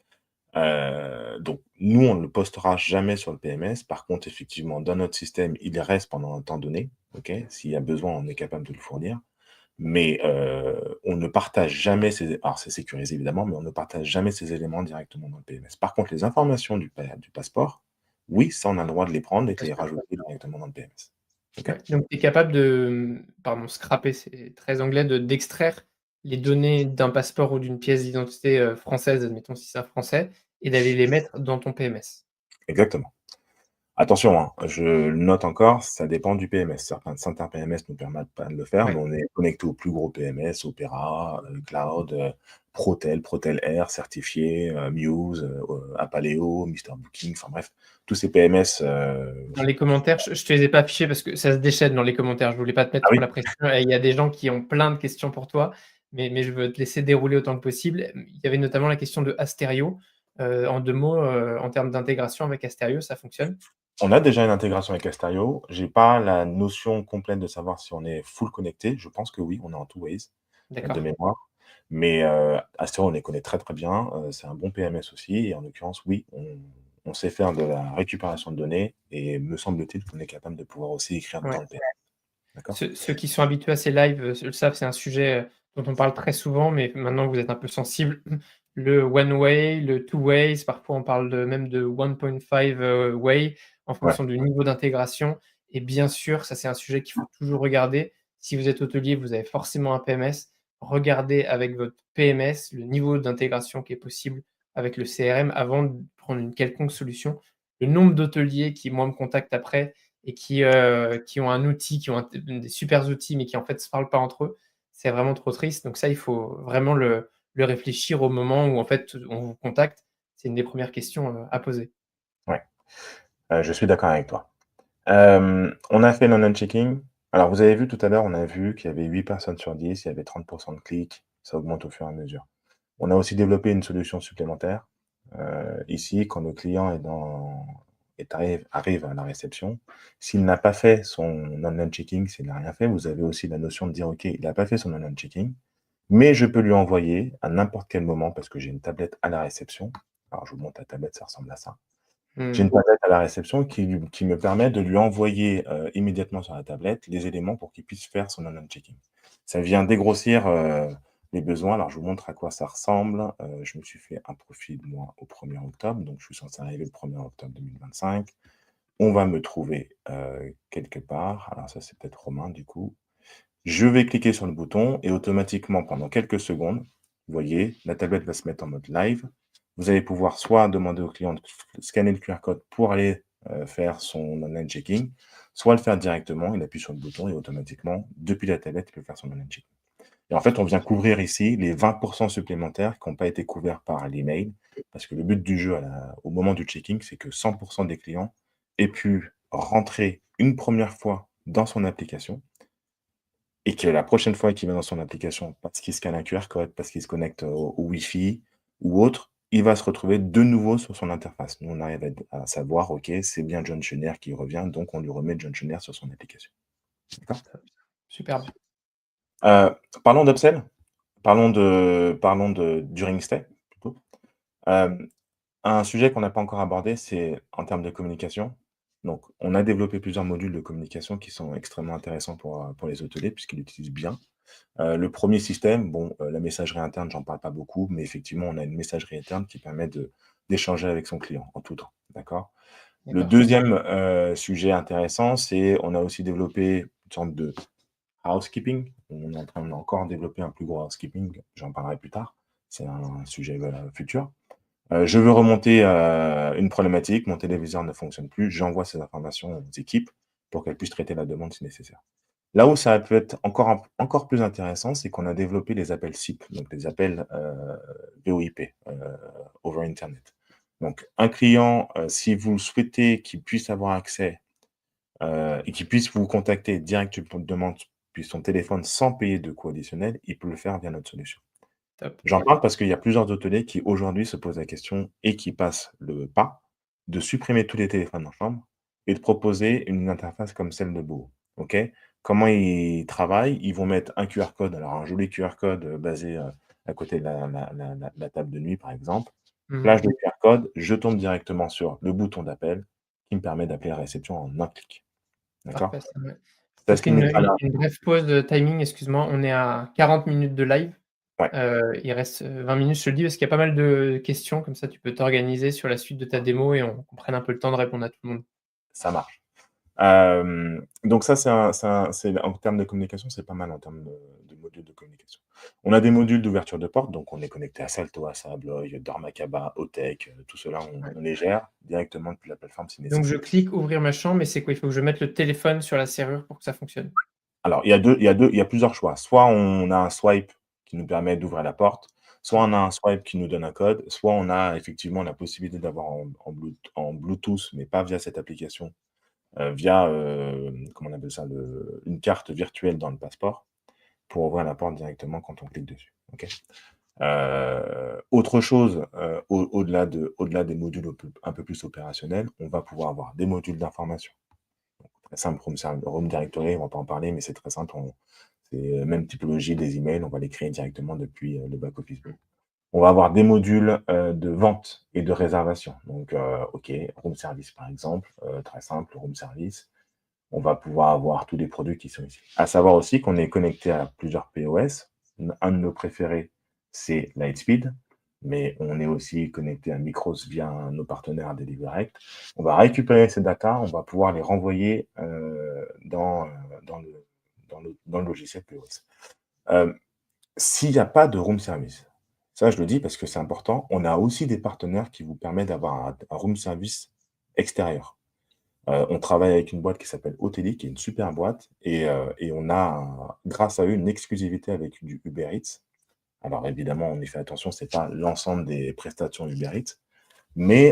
Speaker 2: Donc nous, on ne le postera jamais sur le PMS. Par contre, effectivement, dans notre système, il reste pendant un temps donné, OK? S'il y a besoin, on est capable de le fournir. Mais, on ne partage jamais ces alors c'est sécurisé évidemment, mais on ne partage jamais ces éléments directement dans le PMS. Par contre, les informations du passeport, oui, ça, on a le droit de les prendre et de
Speaker 1: Bien
Speaker 2: les
Speaker 1: sûr.
Speaker 2: rajouter directement dans le PMS. OK?
Speaker 1: Ouais, donc tu es capable de, pardon, scraper, c'est très anglais, d'extraire les données d'un passeport ou d'une pièce d'identité, française, admettons si c'est un Français, et d'aller les mettre dans ton PMS?
Speaker 2: Exactement. Attention, hein, je le note encore, ça dépend du PMS. Certains PMS nous permettent pas de le faire, mais
Speaker 1: Ouais,
Speaker 2: on est connecté au plus gros PMS, Opera, Cloud, Protel Air certifié, Muse, Apaleo, Mister Booking, enfin bref, tous ces PMS,
Speaker 1: dans les commentaires, je te les ai pas affichés parce que ça se déchaîne dans les commentaires, je voulais pas te mettre
Speaker 2: ah
Speaker 1: trop
Speaker 2: oui?
Speaker 1: la pression et il y a des gens qui ont plein de questions pour toi, mais je veux te laisser dérouler autant que possible. Il y avait notamment la question de Asterio, en 2 mots, en termes d'intégration avec Asterio, ça fonctionne?
Speaker 2: On a déjà une intégration avec Asterio. J'ai pas la notion complète de savoir si on est full connecté. Je pense que oui, on est en two ways, de
Speaker 1: D'accord.
Speaker 2: mémoire. Mais, Asterio, on les connaît très, très bien, c'est un bon PMS aussi et en l'occurrence, oui, on sait faire de la récupération de données et me semble-t-il qu'on est capable de pouvoir aussi écrire dans
Speaker 1: Ouais.
Speaker 2: le PM. D'accord?
Speaker 1: Ceux qui sont habitués à ces lives, le savent, c'est un sujet, dont on parle très souvent, mais maintenant vous êtes un peu sensible. Le one way, le two ways, parfois on parle de même de 1.5, way, en
Speaker 2: Ouais,
Speaker 1: fonction du niveau d'intégration et bien sûr, ça c'est un sujet qu'il faut toujours regarder. Si vous êtes hôtelier, vous avez forcément un PMS. Regardez avec votre PMS le niveau d'intégration qui est possible avec le CRM avant de prendre une quelconque solution. Le nombre d'hôteliers qui, moi, me contactent après et qui ont un outil, qui ont des super outils, mais qui en fait se parlent pas entre eux, c'est vraiment trop triste. Donc ça, il faut vraiment le réfléchir au moment où en fait on vous contacte. C'est une des premières questions, à poser.
Speaker 2: ouais, je suis d'accord avec toi. On a fait le checking. Alors vous avez vu tout à l'heure, on a vu qu'il y avait 8 personnes sur 10, il y avait 30 de clics, ça augmente au fur et à mesure. On a aussi développé une solution supplémentaire. Ici, quand le client arrive à la réception, s'il n'a pas fait son online checking, s'il n'a rien fait, vous avez aussi la notion de dire: «OK, il n'a pas fait son online checking, mais je peux lui envoyer à n'importe quel moment» parce que j'ai une tablette à la réception. Alors je vous montre la tablette, ça ressemble à ça. J'ai
Speaker 1: Mmh.
Speaker 2: une tablette à la réception qui me permet de lui envoyer, immédiatement sur la tablette les éléments pour qu'il puisse faire son online checking. Ça vient dégrossir, les besoins. Alors je vous montre à quoi ça ressemble. Je me suis fait un profil moi au 1er octobre, donc je suis censé arriver le 1er octobre 2025. On va me trouver, quelque part. Alors ça, c'est peut-être Romain du coup. Je vais cliquer sur le bouton et automatiquement pendant quelques secondes, vous voyez, la tablette va se mettre en mode live. Vous allez pouvoir soit demander au client de scanner le QR code pour aller, faire son online checking, soit le faire directement. Il appuie sur le bouton et automatiquement, depuis la tablette, il peut faire son online checking. Et en fait, on vient couvrir ici les 20 supplémentaires qui n'ont pas été couverts par l'email, parce que le but du jeu au moment du checking, c'est que 100 des clients aient pu rentrer une première fois dans son application et que la prochaine fois qu'il va dans son application, parce qu'il scanne un QR code, parce qu'il se connecte au Wi-Fi ou autre, il va se retrouver de nouveau sur son interface. Nous, on arrive à savoir, OK, c'est bien John Schneider qui revient, donc on lui remet John Schneider sur son application. D'accord?
Speaker 1: Superbe.
Speaker 2: Heu, Parlons d'upsell, parlons de during stay plutôt. Hem, un sujet qu'on n'a pas encore abordé, c'est en termes de communication. Donc on a développé plusieurs modules de communication qui sont extrêmement intéressants pour les hôteliers puisqu'ils l'utilisent bien. Le premier système, bon, la messagerie interne, j'en parle pas beaucoup, mais effectivement, on a une messagerie interne qui permet d'échanger avec son client en tout temps, d'accord? Le
Speaker 1: D'accord.
Speaker 2: deuxième sujet intéressant, c'est on a aussi développé une sorte de housekeeping. On est en train d'encore développer un plus gros housekeeping, j'en parlerai plus tard. C'est un sujet, futur. Je veux remonter, une problématique, mon téléviseur ne fonctionne plus, j'envoie ces informations aux équipes pour qu'elles puissent traiter la demande si nécessaire. Là où ça peut être encore plus intéressant, c'est qu'on a développé les appels SIP, donc les appels, VoIP, over internet. Donc un client, si vous souhaitez qu'il puisse avoir accès, et qu'il puisse vous contacter directement depuis son téléphone sans payer de coût additionnel, il peut le faire via notre solution.
Speaker 1: Top.
Speaker 2: J'en parle parce qu'il y a plusieurs hôteliers qui aujourd'hui se posent la question et qui passent le pas de supprimer tous les téléphones en chambre et de proposer une interface comme celle de Beau. OK? Comment ils travaillent? Ils vont mettre un QR code, alors un joli QR code, basé, à côté de la table de nuit, par exemple.
Speaker 1: Mmh.
Speaker 2: flash de QR code, je tombe directement sur le bouton d'appel qui me permet d'appeler la réception en un clic. D'accord?
Speaker 1: Parfait ça, ouais. Je
Speaker 2: Ça
Speaker 1: te
Speaker 2: se
Speaker 1: fais
Speaker 2: limite pas là.
Speaker 1: une brève pause, timing, excuse-moi. On est à 40 minutes de live.
Speaker 2: Ouais,
Speaker 1: Il reste, 20 minutes, je te le dis parce qu'il y a pas mal de questions, comme ça tu peux t'organiser sur la suite de ta démo et on prenne un peu le temps de répondre à tout le monde.
Speaker 2: ça marche. Donc ça, c'est en termes de communication, c'est pas mal en termes de modules de communication. On a des modules d'ouverture de porte, donc on est connecté à Salto, à Sabloy, Dormakaba, Autech, tout cela,
Speaker 1: Ouais.
Speaker 2: on les gère directement depuis la plateforme si
Speaker 1: Donc je
Speaker 2: nécessaire.
Speaker 1: clique ouvrir ma chambre et c'est quoi? Il faut que je mette le téléphone sur la serrure pour que ça fonctionne?
Speaker 2: Alors, il y a plusieurs choix. Soit on a un swipe qui nous permet d'ouvrir la porte, soit on a
Speaker 1: OK.
Speaker 2: un swipe qui nous donne un code, soit on a effectivement la possibilité d'avoir en Bluetooth, mais pas via cette application, via, comment on appelle ça? Une carte virtuelle dans le passeport pour ouvrir la porte directement quand on clique dessus. OK? Autre chose, au-delà des modules un peu plus opérationnels, on va pouvoir avoir des modules d'information. Très simple, Room Directory, on va pas en parler, mais c'est très simple. C'est même typologie des emails, on va les créer directement depuis, le back office. On va avoir des modules, de vente et de réservation. Donc, OK, room service par exemple, très simple, room service. On va pouvoir avoir tous les produits qui sont ici. À savoir aussi qu'on est connecté à plusieurs POS. Un de nos préférés, c'est Lightspeed, mais on est aussi connecté à Micros via nos partenaires Deliverect. On va récupérer ces datas, on va pouvoir les renvoyer dans le logiciel POS. Euh, S'il n'y a pas de room service, ça je le dis parce que c'est important, on a aussi des partenaires qui vous permettent d'avoir un room service extérieur. On travaille avec une boîte qui s'appelle Hoteli, qui est une super boîte et on a grâce à eux, une exclusivité avec du Uber Eats. Alors évidemment, on y fait attention, c'est pas l'ensemble des prestations Uber Eats, mais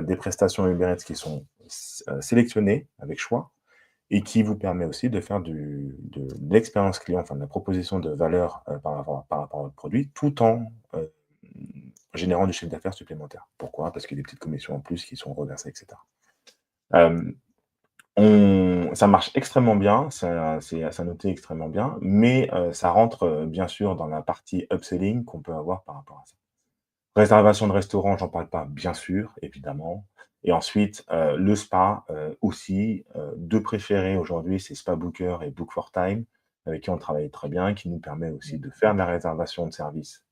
Speaker 2: des prestations Uber Eats qui sont sélectionnées avec choix et qui vous permet aussi de faire de l'expérience client, enfin de la proposition de valeur, par rapport à votre produit, tout en, générant du chiffre d'affaires supplémentaire. Pourquoi? Parce qu'il y a des petites commissions en plus qui sont reversées et cetera. Hem Ça marche extrêmement bien, c'est à noter extrêmement bien, mais ça rentre, bien sûr dans la partie upselling qu'on peut avoir par rapport à ça. Réservation de restaurant, j'en parle pas, bien sûr, évidemment et ensuite, le spa, aussi, 2 préférés aujourd'hui, c'est Spabooker et Book4Time, avec qui on travaille très bien, qui nous permet aussi de faire de la réservation de services,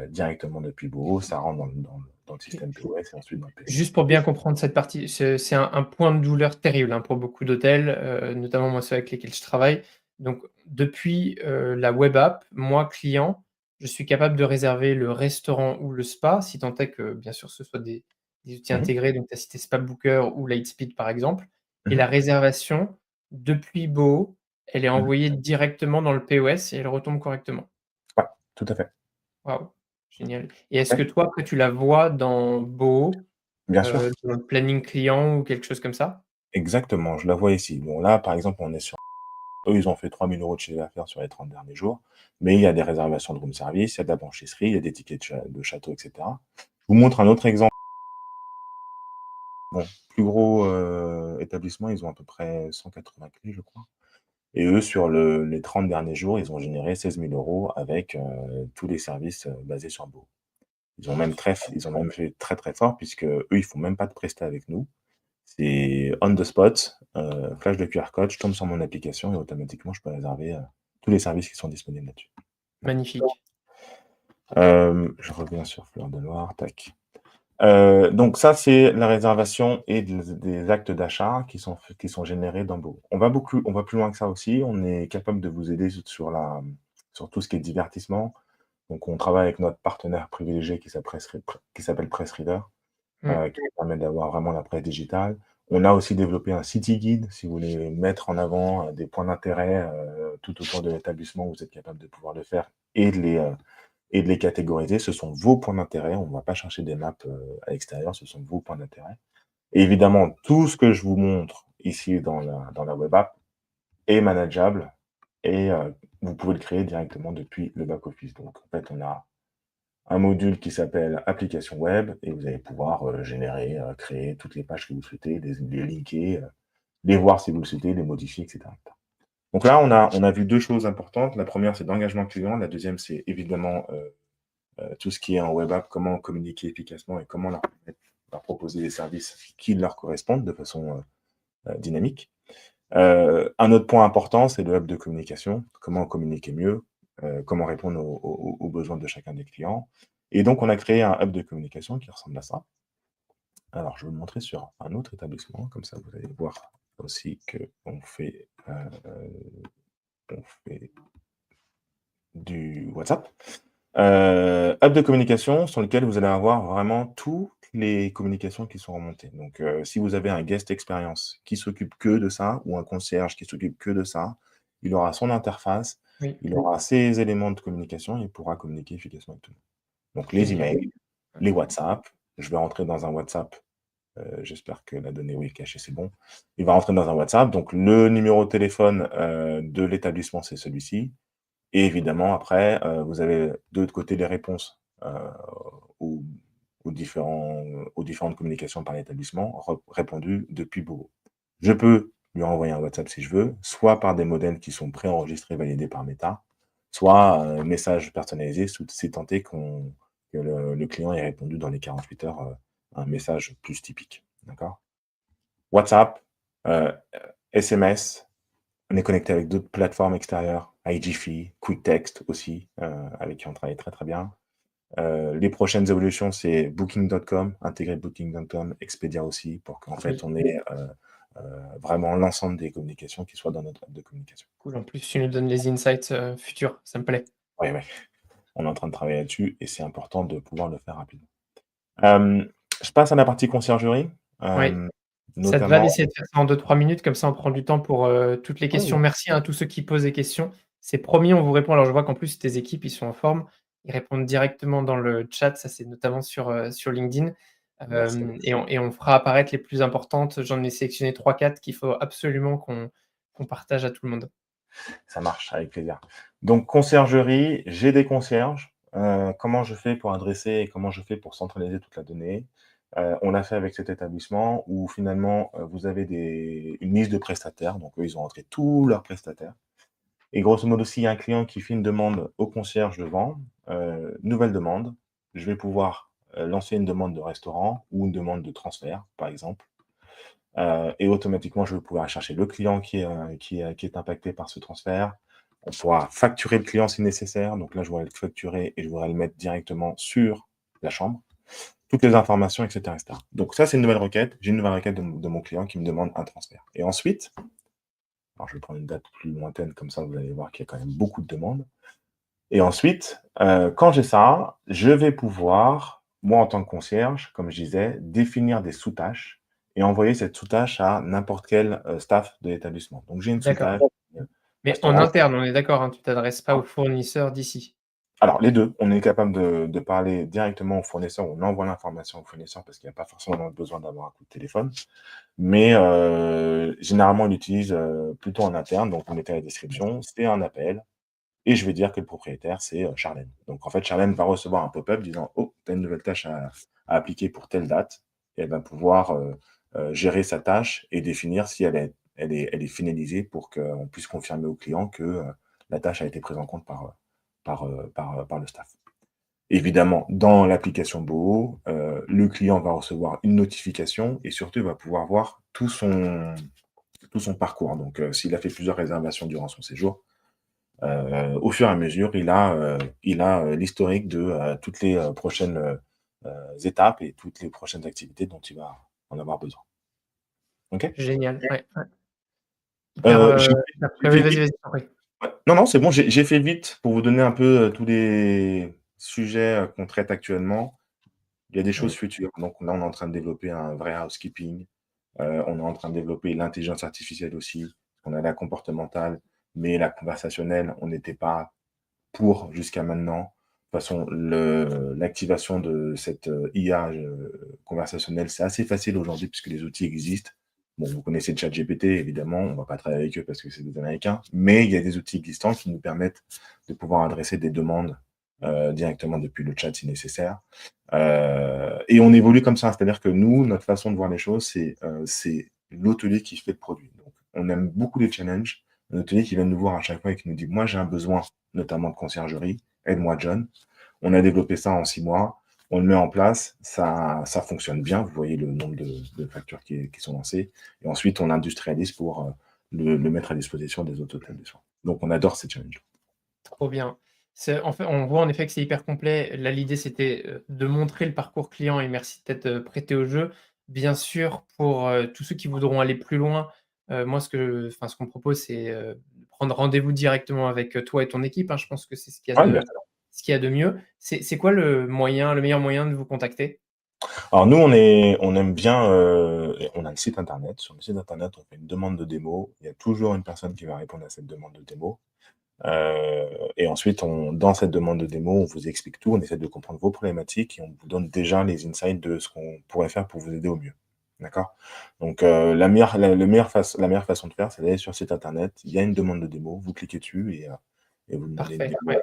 Speaker 2: directement depuis Boho. Ça rentre dans le système POS et ensuite dans le POS.
Speaker 1: Juste pour bien comprendre cette partie, c'est un point de douleur terrible, hein, pour beaucoup d'hôtels, notamment moi ceux avec lesquels je travaille. Donc depuis, la web app, moi client, je suis capable de réserver le restaurant ou le spa, si tant est que bien sûr ce soit des outils
Speaker 2: Mmh mh.
Speaker 1: intégrés, donc tu as cité Spabooker ou Lightspeed par exemple et
Speaker 2: Mmh.
Speaker 1: la réservation depuis Boho, elle est
Speaker 2: Mmh.
Speaker 1: envoyée directement dans le POS et elle retombe correctement.
Speaker 2: Ouais, tout à fait.
Speaker 1: Waouh, génial et est-ce que
Speaker 2: Ouais,
Speaker 1: toi après tu la vois dans Boho?
Speaker 2: bien sûr.
Speaker 1: Dans le planning client ou quelque chose comme ça?
Speaker 2: Exactement, je la vois ici. Bon là, par exemple, on est sur eux, ils ont fait 3 000 € de chiffre d'affaires sur les 30 derniers jours, mais il y a des réservations de room service, il y a de la blanchisserie, il y a des tickets de château et cetera. Je vous montre un autre exemple. Bon, plus gros, établissement, ils ont à peu près 180 clés, je crois et eux, sur les 30 derniers jours, ils ont généré 16 000 € avec, tous les services, basés sur Bo. Ils ont même fait très, très fort puisque eux, ils font même pas de prestat avec nous. C'est on the spot, flash de QR code, je tombe sur mon application et automatiquement je peux réserver, tous les services qui sont disponibles là-dessus.
Speaker 1: Magnifique.
Speaker 2: Je reviens sur Fleur de Loire, tac. Donc ça, c'est la réservation et des actes d'achat qui sont générés dans Bo. On va plus loin que ça aussi, on est capable de vous aider sur tout ce qui est divertissement. Donc on travaille avec notre partenaire privilégié qui s'appelle Pressreader.
Speaker 1: Mmh.
Speaker 2: Qui nous permet d'avoir vraiment la presse digitale. On a aussi développé un city guide, si vous voulez mettre en avant, des points d'intérêt, tout autour de l'établissement, vous êtes capable de pouvoir le faire et de les catégoriser. Ce sont vos points d'intérêt, on ne va pas chercher des maps, à l'extérieur, ce sont vos points d'intérêt et évidemment, tout ce que je vous montre ici dans la web app est manageable et vous pouvez le créer directement depuis le back office. Donc en fait, on a un module qui s'appelle application web et vous allez pouvoir, générer, créer toutes les pages que vous souhaitez, les linker, les voir si vous le souhaitez, les modifier et cetera. Donc là, on a vu 2 choses importantes. La première, c'est l'engagement client. La deuxième, c'est évidemment, tout ce qui est en web app, comment communiquer efficacement et comment leur proposer des services qui leur correspondent de façon dynamique. Un autre point important, c'est le hub de communication. Comment communiquer mieux, comment répondre aux besoins de chacun des clients. Et donc, on a créé un hub de communication qui ressemble à ça. Alors, je vais vous le montrer sur un autre établissement, comme ça vous allez voir aussi qu'on fait, on fait du WhatsApp. Hub de communication sur lequel vous allez avoir vraiment toutes les communications qui sont remontées. Donc, si vous avez un guest experience qui s'occupe que de ça ou un concierge qui s'occupe que de ça, il aura son interface,
Speaker 1: Oui,
Speaker 2: il aura ses éléments de communication et il pourra communiquer efficacement avec tout le monde. Donc les
Speaker 1: génial.
Speaker 2: emails, les WhatsApp, je vais rentrer dans un WhatsApp, j'espère que la donnée, oui, est cachée, c'est bon. Il va rentrer dans un WhatsApp, donc le numéro de téléphone, de l'établissement, c'est celui-ci. Et évidemment, après, vous avez de l'autre côté les réponses aux, aux différentes communications par l'établissement répondues depuis Bogo. Je peux lui envoyer un WhatsApp si je veux, soit par des modèles qui sont préenregistrés, validés par Meta, soit un message personnalisé, si tant est que le client ait répondu dans les 48 heures à un message plus typique. D'accord? WhatsApp, euh, SMS, on est connecté avec d'autres plateformes extérieures, iGphy, QuickText aussi, avec qui on travaille très très bien. Les prochaines évolutions, c'est Booking.com, intégrer Booking.com, Expedia aussi, pour qu'en fait
Speaker 1: Oui,
Speaker 2: on ait vraiment l'ensemble des communications qui soient dans notre app de communication.
Speaker 1: cool. En plus, tu nous donnes les insights futurs, ça me plaît.
Speaker 2: Oui, oui, on est en train de travailler là-dessus et c'est important de pouvoir le faire rapidement. Euh, je passe à la partie conciergerie,
Speaker 1: Oui.
Speaker 2: euh,
Speaker 1: Ça te va
Speaker 2: notamment.
Speaker 1: d'essayer de faire ça en 2-3 minutes, comme ça on prend du temps pour, toutes les questions.
Speaker 2: Oui,
Speaker 1: Merci, hein, à tous ceux qui posent des questions. C'est promis, on vous répond. Alors je vois qu'en plus tes équipes, ils sont en forme. Ils répondent directement dans le chat, ça c'est notamment sur LinkedIn.
Speaker 2: merci.
Speaker 1: Et on fera apparaître les plus importantes. J'en ai sélectionné 3-4 qu'il faut absolument qu'on partage à tout le monde.
Speaker 2: Ça marche, avec plaisir. Donc conciergerie, j'ai des concierges. Comment je fais pour adresser et comment je fais pour centraliser toute la donnée? On l'a fait avec cet établissement où finalement, vous avez une liste de prestataires, donc eux, ils ont rentré tous leurs prestataires et grosso modo, s'il y a un client qui fait une demande au concierge devant, nouvelle demande, je vais pouvoir, lancer une demande de restaurant ou une demande de transfert, par exemple. Et automatiquement, je vais pouvoir chercher le client qui est impacté par ce transfert. On pourra facturer le client si nécessaire. Donc là, je voudrais le facturer et je voudrais le mettre directement sur la chambre. Toutes les informations, etc. etc. Donc ça, c'est une nouvelle requête. J'ai une nouvelle requête de mon client qui me demande un transfert. Et ensuite, alors je vais prendre une date plus lointaine, comme ça, vous allez voir qu'il y a quand même beaucoup de demandes. Et ensuite, quand j'ai ça, je vais pouvoir, moi en tant que concierge, comme je disais, définir des sous-tâches et envoyer cette sous-tâche à n'importe quel staff de l'établissement. Donc j'ai une
Speaker 1: D'accord.
Speaker 2: sous-tâche
Speaker 1: Mais en
Speaker 2: restaurant.
Speaker 1: interne, on est d'accord, hein, tu t'adresses pas aux fournisseurs d'ici?
Speaker 2: Alors les deux, on est capable de parler directement au fournisseur, on envoie l'information au fournisseur parce qu'il n'y a pas forcément besoin d'avoir un coup de téléphone. Mais généralement, on l'utilise plutôt en interne. Donc vous mettez la description, c'est un appel. Et je vais dire que le propriétaire, c'est Charlène. Donc en fait, Charlène va recevoir un pop-up disant: «Oh, tu as une nouvelle tâche à appliquer pour telle date». Et elle va pouvoir gérer sa tâche et définir si elle est finalisée pour qu'on puisse confirmer au client que la tâche a été prise en compte par le staff. Évidemment, dans l'application Boho, le client va recevoir une notification et surtout, il va pouvoir voir tout son parcours. Donc, s'il a fait plusieurs réservations durant son séjour, au fur et à mesure, il a l'historique de toutes les prochaines étapes et toutes les prochaines activités dont il va en avoir besoin. OK?
Speaker 1: Génial, ouais, ouais. Hyper,
Speaker 2: J'ai
Speaker 1: hyper
Speaker 2: j'ai
Speaker 1: complet. Oui,
Speaker 2: fait
Speaker 1: vas-y,
Speaker 2: vite.
Speaker 1: vas-y, je t'en prie.
Speaker 2: Ouais. Non, non, c'est bon, j'ai fait vite pour vous donner un peu tous les sujets qu'on traite actuellement. Il y a des choses
Speaker 1: Mmh.
Speaker 2: futures. Donc là, on est en train de développer un vrai housekeeping. On est en train de développer l'intelligence artificielle aussi. On a la comportementale, mais la conversationnelle, on n'était pas pour jusqu'à maintenant. De toute façon, l'activation de cette IA conversationnelle, c'est assez facile aujourd'hui puisque les outils existent. Bon, vous connaissez ChatGPT, évidemment, on ne va pas travailler avec eux parce que c'est des Américains, mais il y a des outils existants qui nous permettent de pouvoir adresser des demandes directement depuis le chat si nécessaire. Et on évolue comme ça, c'est-à-dire que nous, notre façon de voir les choses, c'est l'hôtelier qui fait le produit. Donc, on aime beaucoup les challenges, un hôtelier qui vient nous voir à chaque fois et qui nous dit: «Moi, j'ai un besoin, notamment de conciergerie, aide-moi John». On a développé ça en 6 mois. On le met en place, ça fonctionne bien. Vous voyez le nombre de factures qui sont lancées. Et ensuite, on industrialise pour le mettre à disposition des autres établissements. Donc, on adore ces challenges.
Speaker 1: Trop bien. En fait, on voit en effet que c'est hyper complet. Là, l'idée, c'était, de montrer le parcours client et merci d'être, prêté au jeu. Bien sûr, pour, tous ceux qui voudront aller plus loin, moi, ce qu'on propose, c'est, de prendre rendez-vous directement avec, toi et ton équipe, hein. Je pense que c'est
Speaker 2: Ouais, bien.
Speaker 1: ce qu'il y a de mieux. C'est quoi le meilleur moyen de vous contacter?
Speaker 2: Alors nous, on aime bien, on a le site internet. Sur le site internet, on fait une demande de démo. Il y a toujours une personne qui va répondre à cette demande de démo. Et ensuite, dans cette demande de démo, on vous explique tout, on essaie de comprendre vos problématiques et on vous donne déjà les insights de ce qu'on pourrait faire pour vous aider au mieux. D'accord? Donc, la meilleure façon de faire, c'est d'aller sur le site internet. Il y a une demande de démo, vous cliquez dessus et vous demandez une
Speaker 1: Parfait,
Speaker 2: démo
Speaker 1: ouais.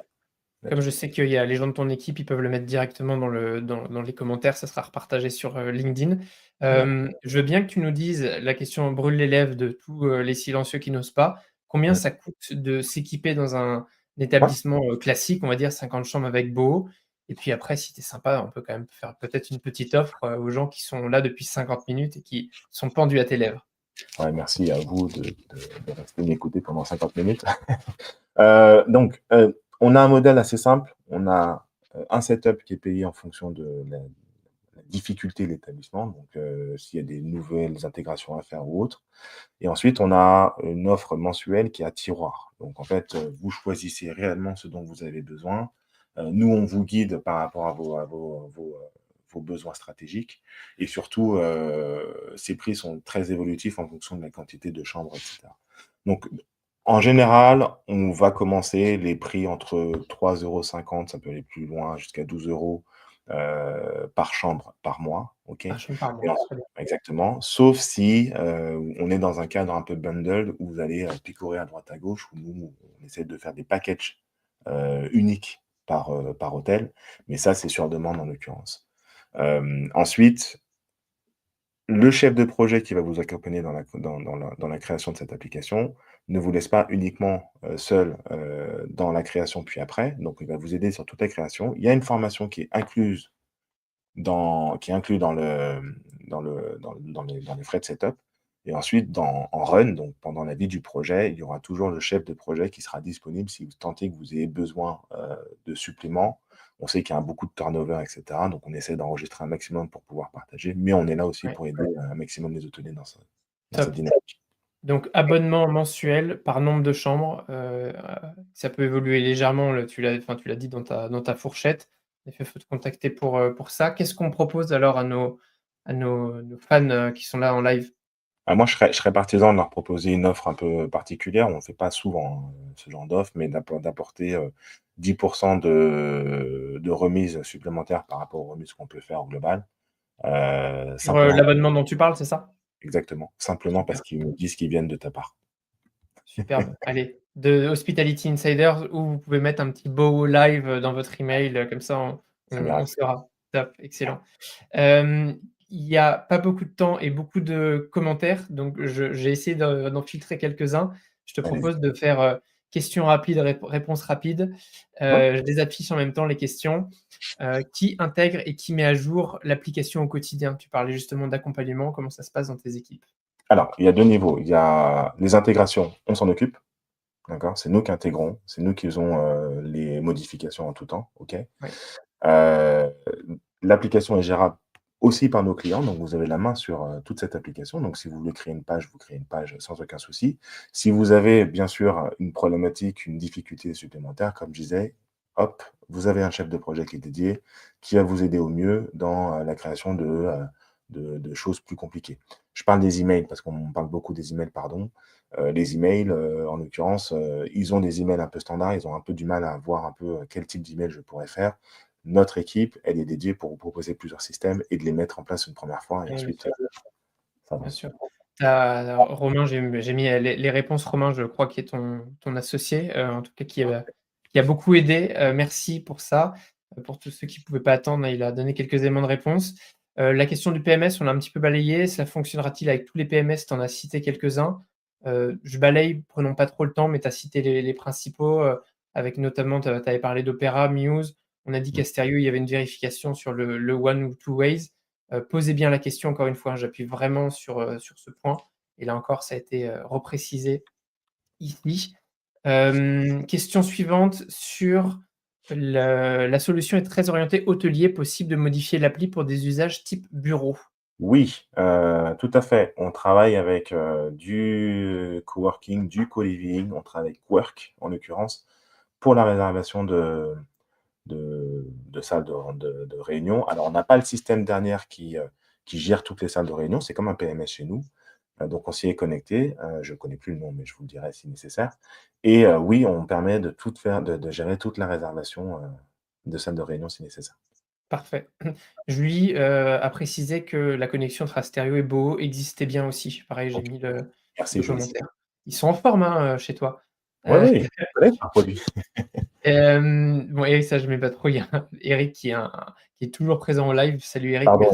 Speaker 1: Comme je
Speaker 2: là-dessus.
Speaker 1: sais qu'il y a les gens de ton équipe, ils peuvent le mettre directement dans les commentaires, ça sera repartagé sur, LinkedIn.
Speaker 2: D'accord.
Speaker 1: Je veux bien que tu nous dises, la question brûle les lèvres de tous, les silencieux qui n'osent pas. Combien
Speaker 2: Mmh.
Speaker 1: ça coûte de s'équiper dans un
Speaker 2: Ouais.
Speaker 1: établissement, classique, on va dire 50 chambres avec beau? Et puis après, si tu es sympa, on peut quand même faire peut-être une petite offre, aux gens qui sont là depuis 50 minutes et qui sont pendus à tes lèvres.
Speaker 2: Ouais, merci à vous de rester m'écouter pendant 50 minutes. Donc, on a un modèle assez simple. On a un setup qui est payé en fonction de la difficulté de l'établissement, donc s'il y a des nouvelles intégrations à faire ou autre. Et ensuite, on a une offre mensuelle qui est à tiroir. Donc, en fait, vous choisissez réellement ce dont vous avez besoin. Nous, on vous guide par rapport à vos besoins stratégiques. Et surtout, ces prix sont très évolutifs en fonction de la quantité de chambres, etc. Donc, en général, on va commencer les prix entre 3,50 €, ça peut aller plus loin, jusqu'à 12 € par chambre par mois. OK?
Speaker 1: Ah, je me parle,
Speaker 2: Et
Speaker 1: moi.
Speaker 2: en
Speaker 1: Très bien.
Speaker 2: Exactement, sauf si, on est dans un cadre un peu bundle où vous allez, picorer à droite à gauche, où nous, on essaie de faire des packages, uniques par hôtel, mais ça, c'est sur demande en l'occurrence. Ensuite, le chef de projet qui va vous accompagner dans la création de cette application ne vous laisse pas uniquement, seul, dans la création puis après, donc il va vous aider sur toute la création. Il y a une formation qui est inclus dans les frais de setup. Et ensuite, en run, donc pendant la vie du projet, il y aura toujours le chef de projet qui sera disponible si vous tentez que vous ayez besoin de suppléments. On sait qu'il y a beaucoup de turnover, etc. Donc, on essaie d'enregistrer un maximum pour pouvoir partager, mais on est là aussi
Speaker 1: Ouais,
Speaker 2: pour aider un maximum les hôteliers dans cette
Speaker 1: top.
Speaker 2: dynamique.
Speaker 1: Donc abonnement mensuel par nombre de chambres, ça peut évoluer légèrement, tu l'as dit dans ta fourchette. En effet, il faut te contacter pour ça. Qu'est-ce qu'on propose alors à nos fans, qui sont là en live?
Speaker 2: Ah, moi, je serais partisan de leur proposer une offre un peu particulière. On ne fait pas souvent, hein, ce genre d'offre, mais d'apporter 10% de remise supplémentaire par rapport aux remises qu'on peut faire au global.
Speaker 1: Sur,
Speaker 2: Simplement,
Speaker 1: l'abonnement dont tu parles, c'est ça?
Speaker 2: exactement. Simplement parce
Speaker 1: Super,
Speaker 2: qu'ils me disent qu'ils viennent de ta part.
Speaker 1: superbe. Allez, de Hospitality Insiders où vous pouvez mettre un petit beau live, dans votre email, comme ça
Speaker 2: Ça m'arrive.
Speaker 1: on saura. Top, excellent. Hem, il y a pas beaucoup de temps et beaucoup de commentaires, donc j'ai essayé d'en filtrer quelques-uns. Je te
Speaker 2: Allez-y.
Speaker 1: propose de faire, questions rapides, réponses rapides.
Speaker 2: Ouais.
Speaker 1: Je les affiche en même temps les questions. Qui intègre et qui met à jour l'application au quotidien? Tu parlais justement d'accompagnement, comment ça se passe dans tes équipes?
Speaker 2: Alors, il y a 2 niveaux. Il y a les intégrations, on s'en occupe, d'accord? C'est nous qui intégrons, c'est nous qui faisons, les modifications en tout temps, OK?
Speaker 1: Ouais,
Speaker 2: Heu, L'application est gérable aussi par nos clients, donc vous avez la main sur, toute cette application. Donc si vous voulez créer une page, vous créez une page sans aucun souci. Si vous avez bien sûr une problématique, une difficulté supplémentaire, comme je disais, hop, vous avez un chef de projet qui est dédié, qui va vous aider au mieux dans, la création de choses plus compliquées. Je parle des emails parce qu'on parle beaucoup des emails, pardon. Les emails, en l'occurrence, ils ont des emails un peu standards, ils ont un peu du mal à voir un peu, quel type d'email je pourrais faire. Notre équipe, elle est dédiée pour vous proposer plusieurs systèmes et de les mettre en place une première fois et
Speaker 1: bien
Speaker 2: ensuite,
Speaker 1: sûr,
Speaker 2: ça
Speaker 1: bien
Speaker 2: avance.
Speaker 1: sûr. Romain, j'ai mis, les réponses. Romain, je crois, qui est ton associé, en tout cas qui a beaucoup aidé. Merci pour ça. Pour tous ceux qui ne pouvaient pas attendre, il a donné quelques éléments de réponse. La question du PMS, on l'a un petit peu balayé. Ça fonctionnera-t-il avec tous les PMS? Tu en as cité quelques-uns. Je balaye, prenons pas trop le temps, mais tu as cité les principaux, avec notamment, tu avais parlé d'Opera, Muse. On a dit
Speaker 2: Mmh.
Speaker 1: qu'Asterio, il y avait une vérification sur le one ou two ways. Posez bien la question encore une fois, hein, j'appuie vraiment sur ce point et là encore ça a été, reprécisé ici. Question suivante sur la solution est très orientée hôtelier, possible de modifier l'appli pour des usages type bureau?
Speaker 2: Oui, tout à fait. On travaille avec, du coworking, du co-living, on travaille avec Work, en l'occurrence, pour la réservation de salles de réunion. Alors, on n'a pas le système dernière qui gère toutes les salles de réunion, c'est comme un PMS chez nous. Donc on s'y est connecté, je ne connais plus le nom, mais je vous le dirai si nécessaire et oui, on permet de tout faire, de gérer toute la réservation, de salles de réunion si nécessaire.
Speaker 1: Parfait. Julie, a précisé que la connexion entre Asterio et Boho existait bien aussi. Pareil, j'ai
Speaker 2: OK,
Speaker 1: mis
Speaker 2: merci
Speaker 1: le
Speaker 2: Julie.
Speaker 1: commentaire. Ils sont en forme, hein, chez toi.
Speaker 2: Oui,
Speaker 1: Heu,
Speaker 2: oui, je connais par produit.
Speaker 1: bon Eric, ça je mets pas trop, il y a Eric qui est toujours présent en live. Salut Eric,
Speaker 2: Pardon.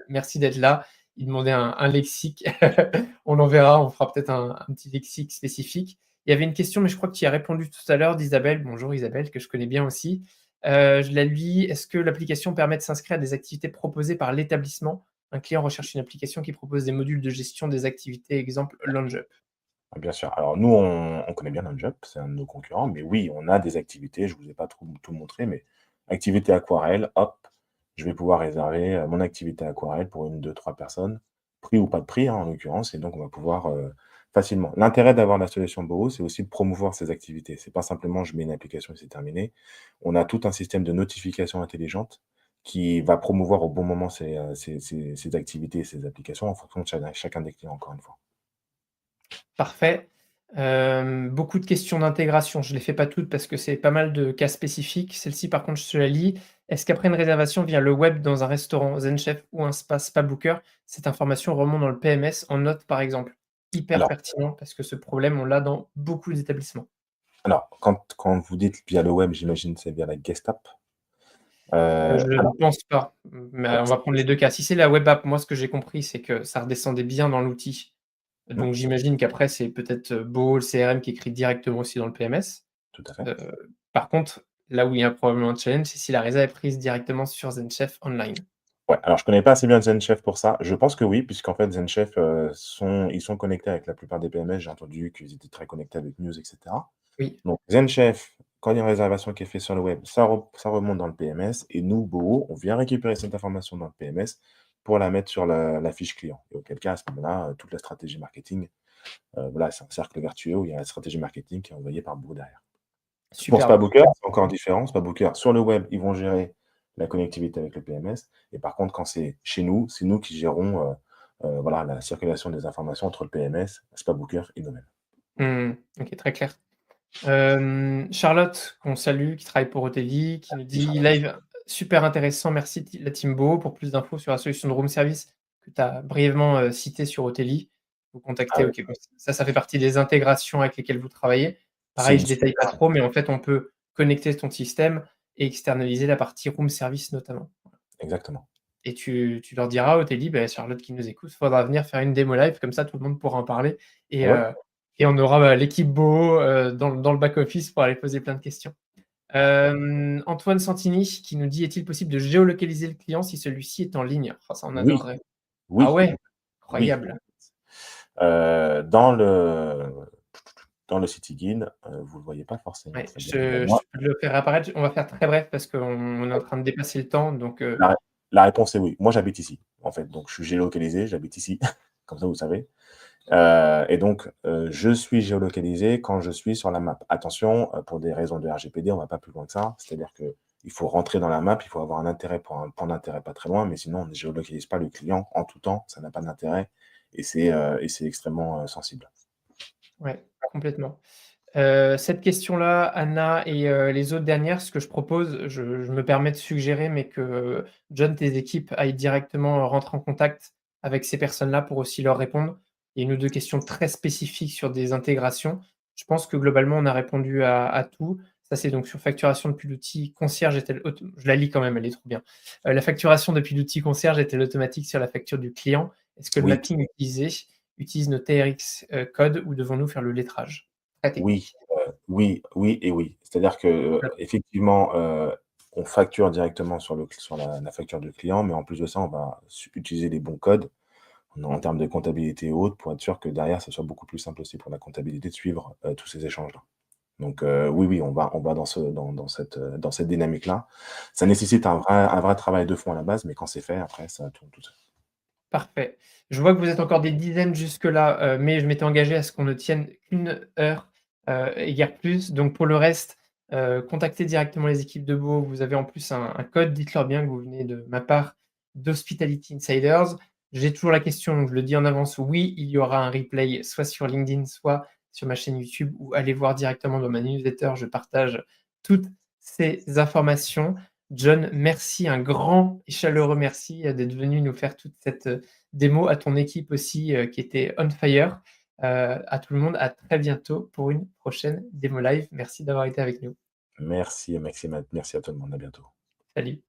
Speaker 1: merci d'être là. Il demandait un lexique. On l'enverra, on fera peut-être un petit lexique spécifique. Il y avait une question, mais je crois que tu y as répondu tout à l'heure d'Isabelle. Bonjour Isabelle, que je connais bien aussi. Je la lis: «Est-ce que l'application permet de s'inscrire à des activités proposées par l'établissement? Un client recherche une application qui propose des modules de gestion des activités, exemple LoungeUp».
Speaker 2: Bien sûr. Alors nous, on connaît bien NumJob, c'est un de nos concurrents, mais oui, on a des activités, je ne vous ai pas tout montré, mais activité aquarelle, hop, je vais pouvoir réserver, mon activité aquarelle pour une, 2, 3 personnes, prix ou pas de prix, hein, en l'occurrence et donc on va pouvoir, facilement l'intérêt d'avoir la solution Boho, c'est aussi de promouvoir ces activités. C'est pas simplement je mets une application et c'est terminé. On a tout un système de notification intelligente qui va promouvoir au bon moment ces activités et ces applications en fonction de chacun des clients, encore une fois.
Speaker 1: Parfait. Beaucoup de questions d'intégration. Je les fais pas toutes parce que c'est pas mal de cas spécifiques. Celle-ci, par contre, je te la lis. Est-ce qu'après une réservation via le web dans un restaurant, ZenChef ou un spa, Spabooker, cette information remonte dans le PMS en note, par exemple? Hyper
Speaker 2: Alors
Speaker 1: pertinent parce que ce problème, on l'a dans beaucoup d'établissements.
Speaker 2: Alors, quand vous dites via le web, j'imagine c'est via la Guest App?
Speaker 1: Je ne
Speaker 2: Alors,
Speaker 1: pense pas, mais
Speaker 2: alors
Speaker 1: on va prendre les 2 cas. Si c'est la web app, moi, ce que j'ai compris, c'est que ça redescendait bien dans l'outil.
Speaker 2: mmh,
Speaker 1: Donc j'imagine qu'après, c'est peut-être, Bo, le CRM qui écrit directement aussi dans le PMS.
Speaker 2: tout à fait.
Speaker 1: Heu, Par contre, là où il y a probablement un challenge, c'est si la résa est prise directement sur ZenChef online.
Speaker 2: Ouais, alors je connais pas assez bien ZenChef pour ça. Je pense que oui, puisqu'en fait ZenChef, ils sont connectés avec la plupart des PMS. J'ai entendu qu'ils étaient très connectés avec Muse et cetera.
Speaker 1: Oui,
Speaker 2: Donc ZenChef, quand il y a une réservation qui est faite sur le web, ça remonte dans le PMS et nous, Boho, on vient récupérer cette information dans le PMS pour la mettre sur la fiche client et auquel cas, à ce moment-là, toute la stratégie marketing, voilà, c'est un cercle vertueux où il y a la stratégie marketing qui est envoyée par Boho derrière. Pour
Speaker 1: superbe.
Speaker 2: Spabooker, c'est encore différent. Spabooker, sur le web, ils vont gérer la connectivité avec le PMS et par contre, quand c'est chez nous, c'est nous qui gérons, voilà, la circulation des informations entre le PMS, Spabooker et nous-mêmes.
Speaker 1: Mmh, OK, très clair. Charlotte, qu'on salue, qui travaille pour Oteli, qui nous
Speaker 2: Oui,
Speaker 1: dit:
Speaker 2: Charlotte.
Speaker 1: «Live super intéressant, merci la team Bo. Pour plus d'infos sur la solution de room service que tu as brièvement, citée sur Oteli, vous
Speaker 2: Ah
Speaker 1: contactez».
Speaker 2: oui,
Speaker 1: OK, bon, ça fait partie des intégrations avec lesquelles vous travaillez.
Speaker 2: c'est
Speaker 1: Pareil,
Speaker 2: une
Speaker 1: je détaille pas
Speaker 2: solution.
Speaker 1: trop, mais en fait, on peut connecter ton système et externaliser la partie room service notamment.
Speaker 2: Exactement.
Speaker 1: Et tu leur diras, Oteli, bah, Charlotte qui nous écoute, faudra venir faire une démo live, comme ça tout le monde pourra en parler et
Speaker 2: Ouais,
Speaker 1: heu et on aura, bah, l'équipe Bo, dans le back office pour aller poser plein de questions. Antoine Santini qui nous dit: «Est-il possible de géolocaliser le client si celui-ci est en ligne?» Oh ça on
Speaker 2: oui,
Speaker 1: adorerait. Ah
Speaker 2: oui,
Speaker 1: ouais?
Speaker 2: oui.
Speaker 1: Incroyable.
Speaker 2: Dans le City Guide, vous le voyez pas forcément
Speaker 1: Ouais,
Speaker 2: très bien devant
Speaker 1: je
Speaker 2: moi.
Speaker 1: peux le faire apparaître. On va faire très bref parce qu'on est en train de dépasser le temps donc
Speaker 2: La la réponse est oui. Moi, j'habite ici, en fait, donc je suis géolocalisé, j'habite ici, comme ça vous savez. Et donc, je suis géolocalisé quand je suis sur la map. Attention, pour des raisons de RGPD, on va pas plus loin que ça. C'est-à-dire qu'il faut rentrer dans la map, il faut avoir un intérêt pour un point d'intérêt pas très loin, mais sinon on ne géolocalise pas le client en tout temps, ça n'a pas d'intérêt et c'est extrêmement, sensible.
Speaker 1: ouais, complètement. Cette question-là, Anna et les autres dernières, ce que je propose, je me permets de suggérer, mais que John, tes équipes aillent directement rentrer en contact avec ces personnes-là pour aussi leur répondre. Il y a 1 ou 2 questions très spécifiques sur des intégrations. Je pense que globalement, on a répondu à tout. Ça, c'est donc sur facturation depuis l'outil concierge est-elle auto je la lis quand même, elle est trop bien. La facturation depuis l'outil concierge est-elle automatique sur la facture du client? Est-ce que le
Speaker 2: Oui,
Speaker 1: mapping utilisé utilise nos TRX, codes ou devons-nous faire le lettrage? Très
Speaker 2: oui,
Speaker 1: technique.
Speaker 2: oui, oui et oui. C'est-à-dire que, effectivement, on facture directement sur la facture du client, mais en plus de ça, on va utiliser les bons codes en termes de comptabilité et autres pour être sûr que derrière, ça soit beaucoup plus simple aussi pour la comptabilité de suivre tous ces échanges-là. Donc, oui, oui, on va dans cette dynamique-là. Ça nécessite un vrai travail de fond à la base, mais quand c'est fait, après, ça tourne tout seul.
Speaker 1: Parfait. Je vois que vous êtes encore des dizaines jusque-là, mais je m'étais engagé à ce qu'on ne tienne qu'1 heure, et guère plus. Donc pour le reste, contactez directement les équipes de Beau. Vous avez en plus un code, dites-leur bien que vous venez de ma part, d'Hospitality Insiders. J'ai toujours la question, donc je le dis en avance, oui, il y aura un replay soit sur LinkedIn, soit sur ma chaîne YouTube ou allez voir directement dans ma newsletter, je partage toutes ces informations. John, merci, un grand et chaleureux merci, d'être venu nous faire toute cette, démo, à ton équipe aussi, qui était on fire. À tout le monde, à très bientôt pour une prochaine démo live. Merci d'avoir été avec nous.
Speaker 2: Merci Maxime, merci à tout le monde, à bientôt.
Speaker 1: Salut.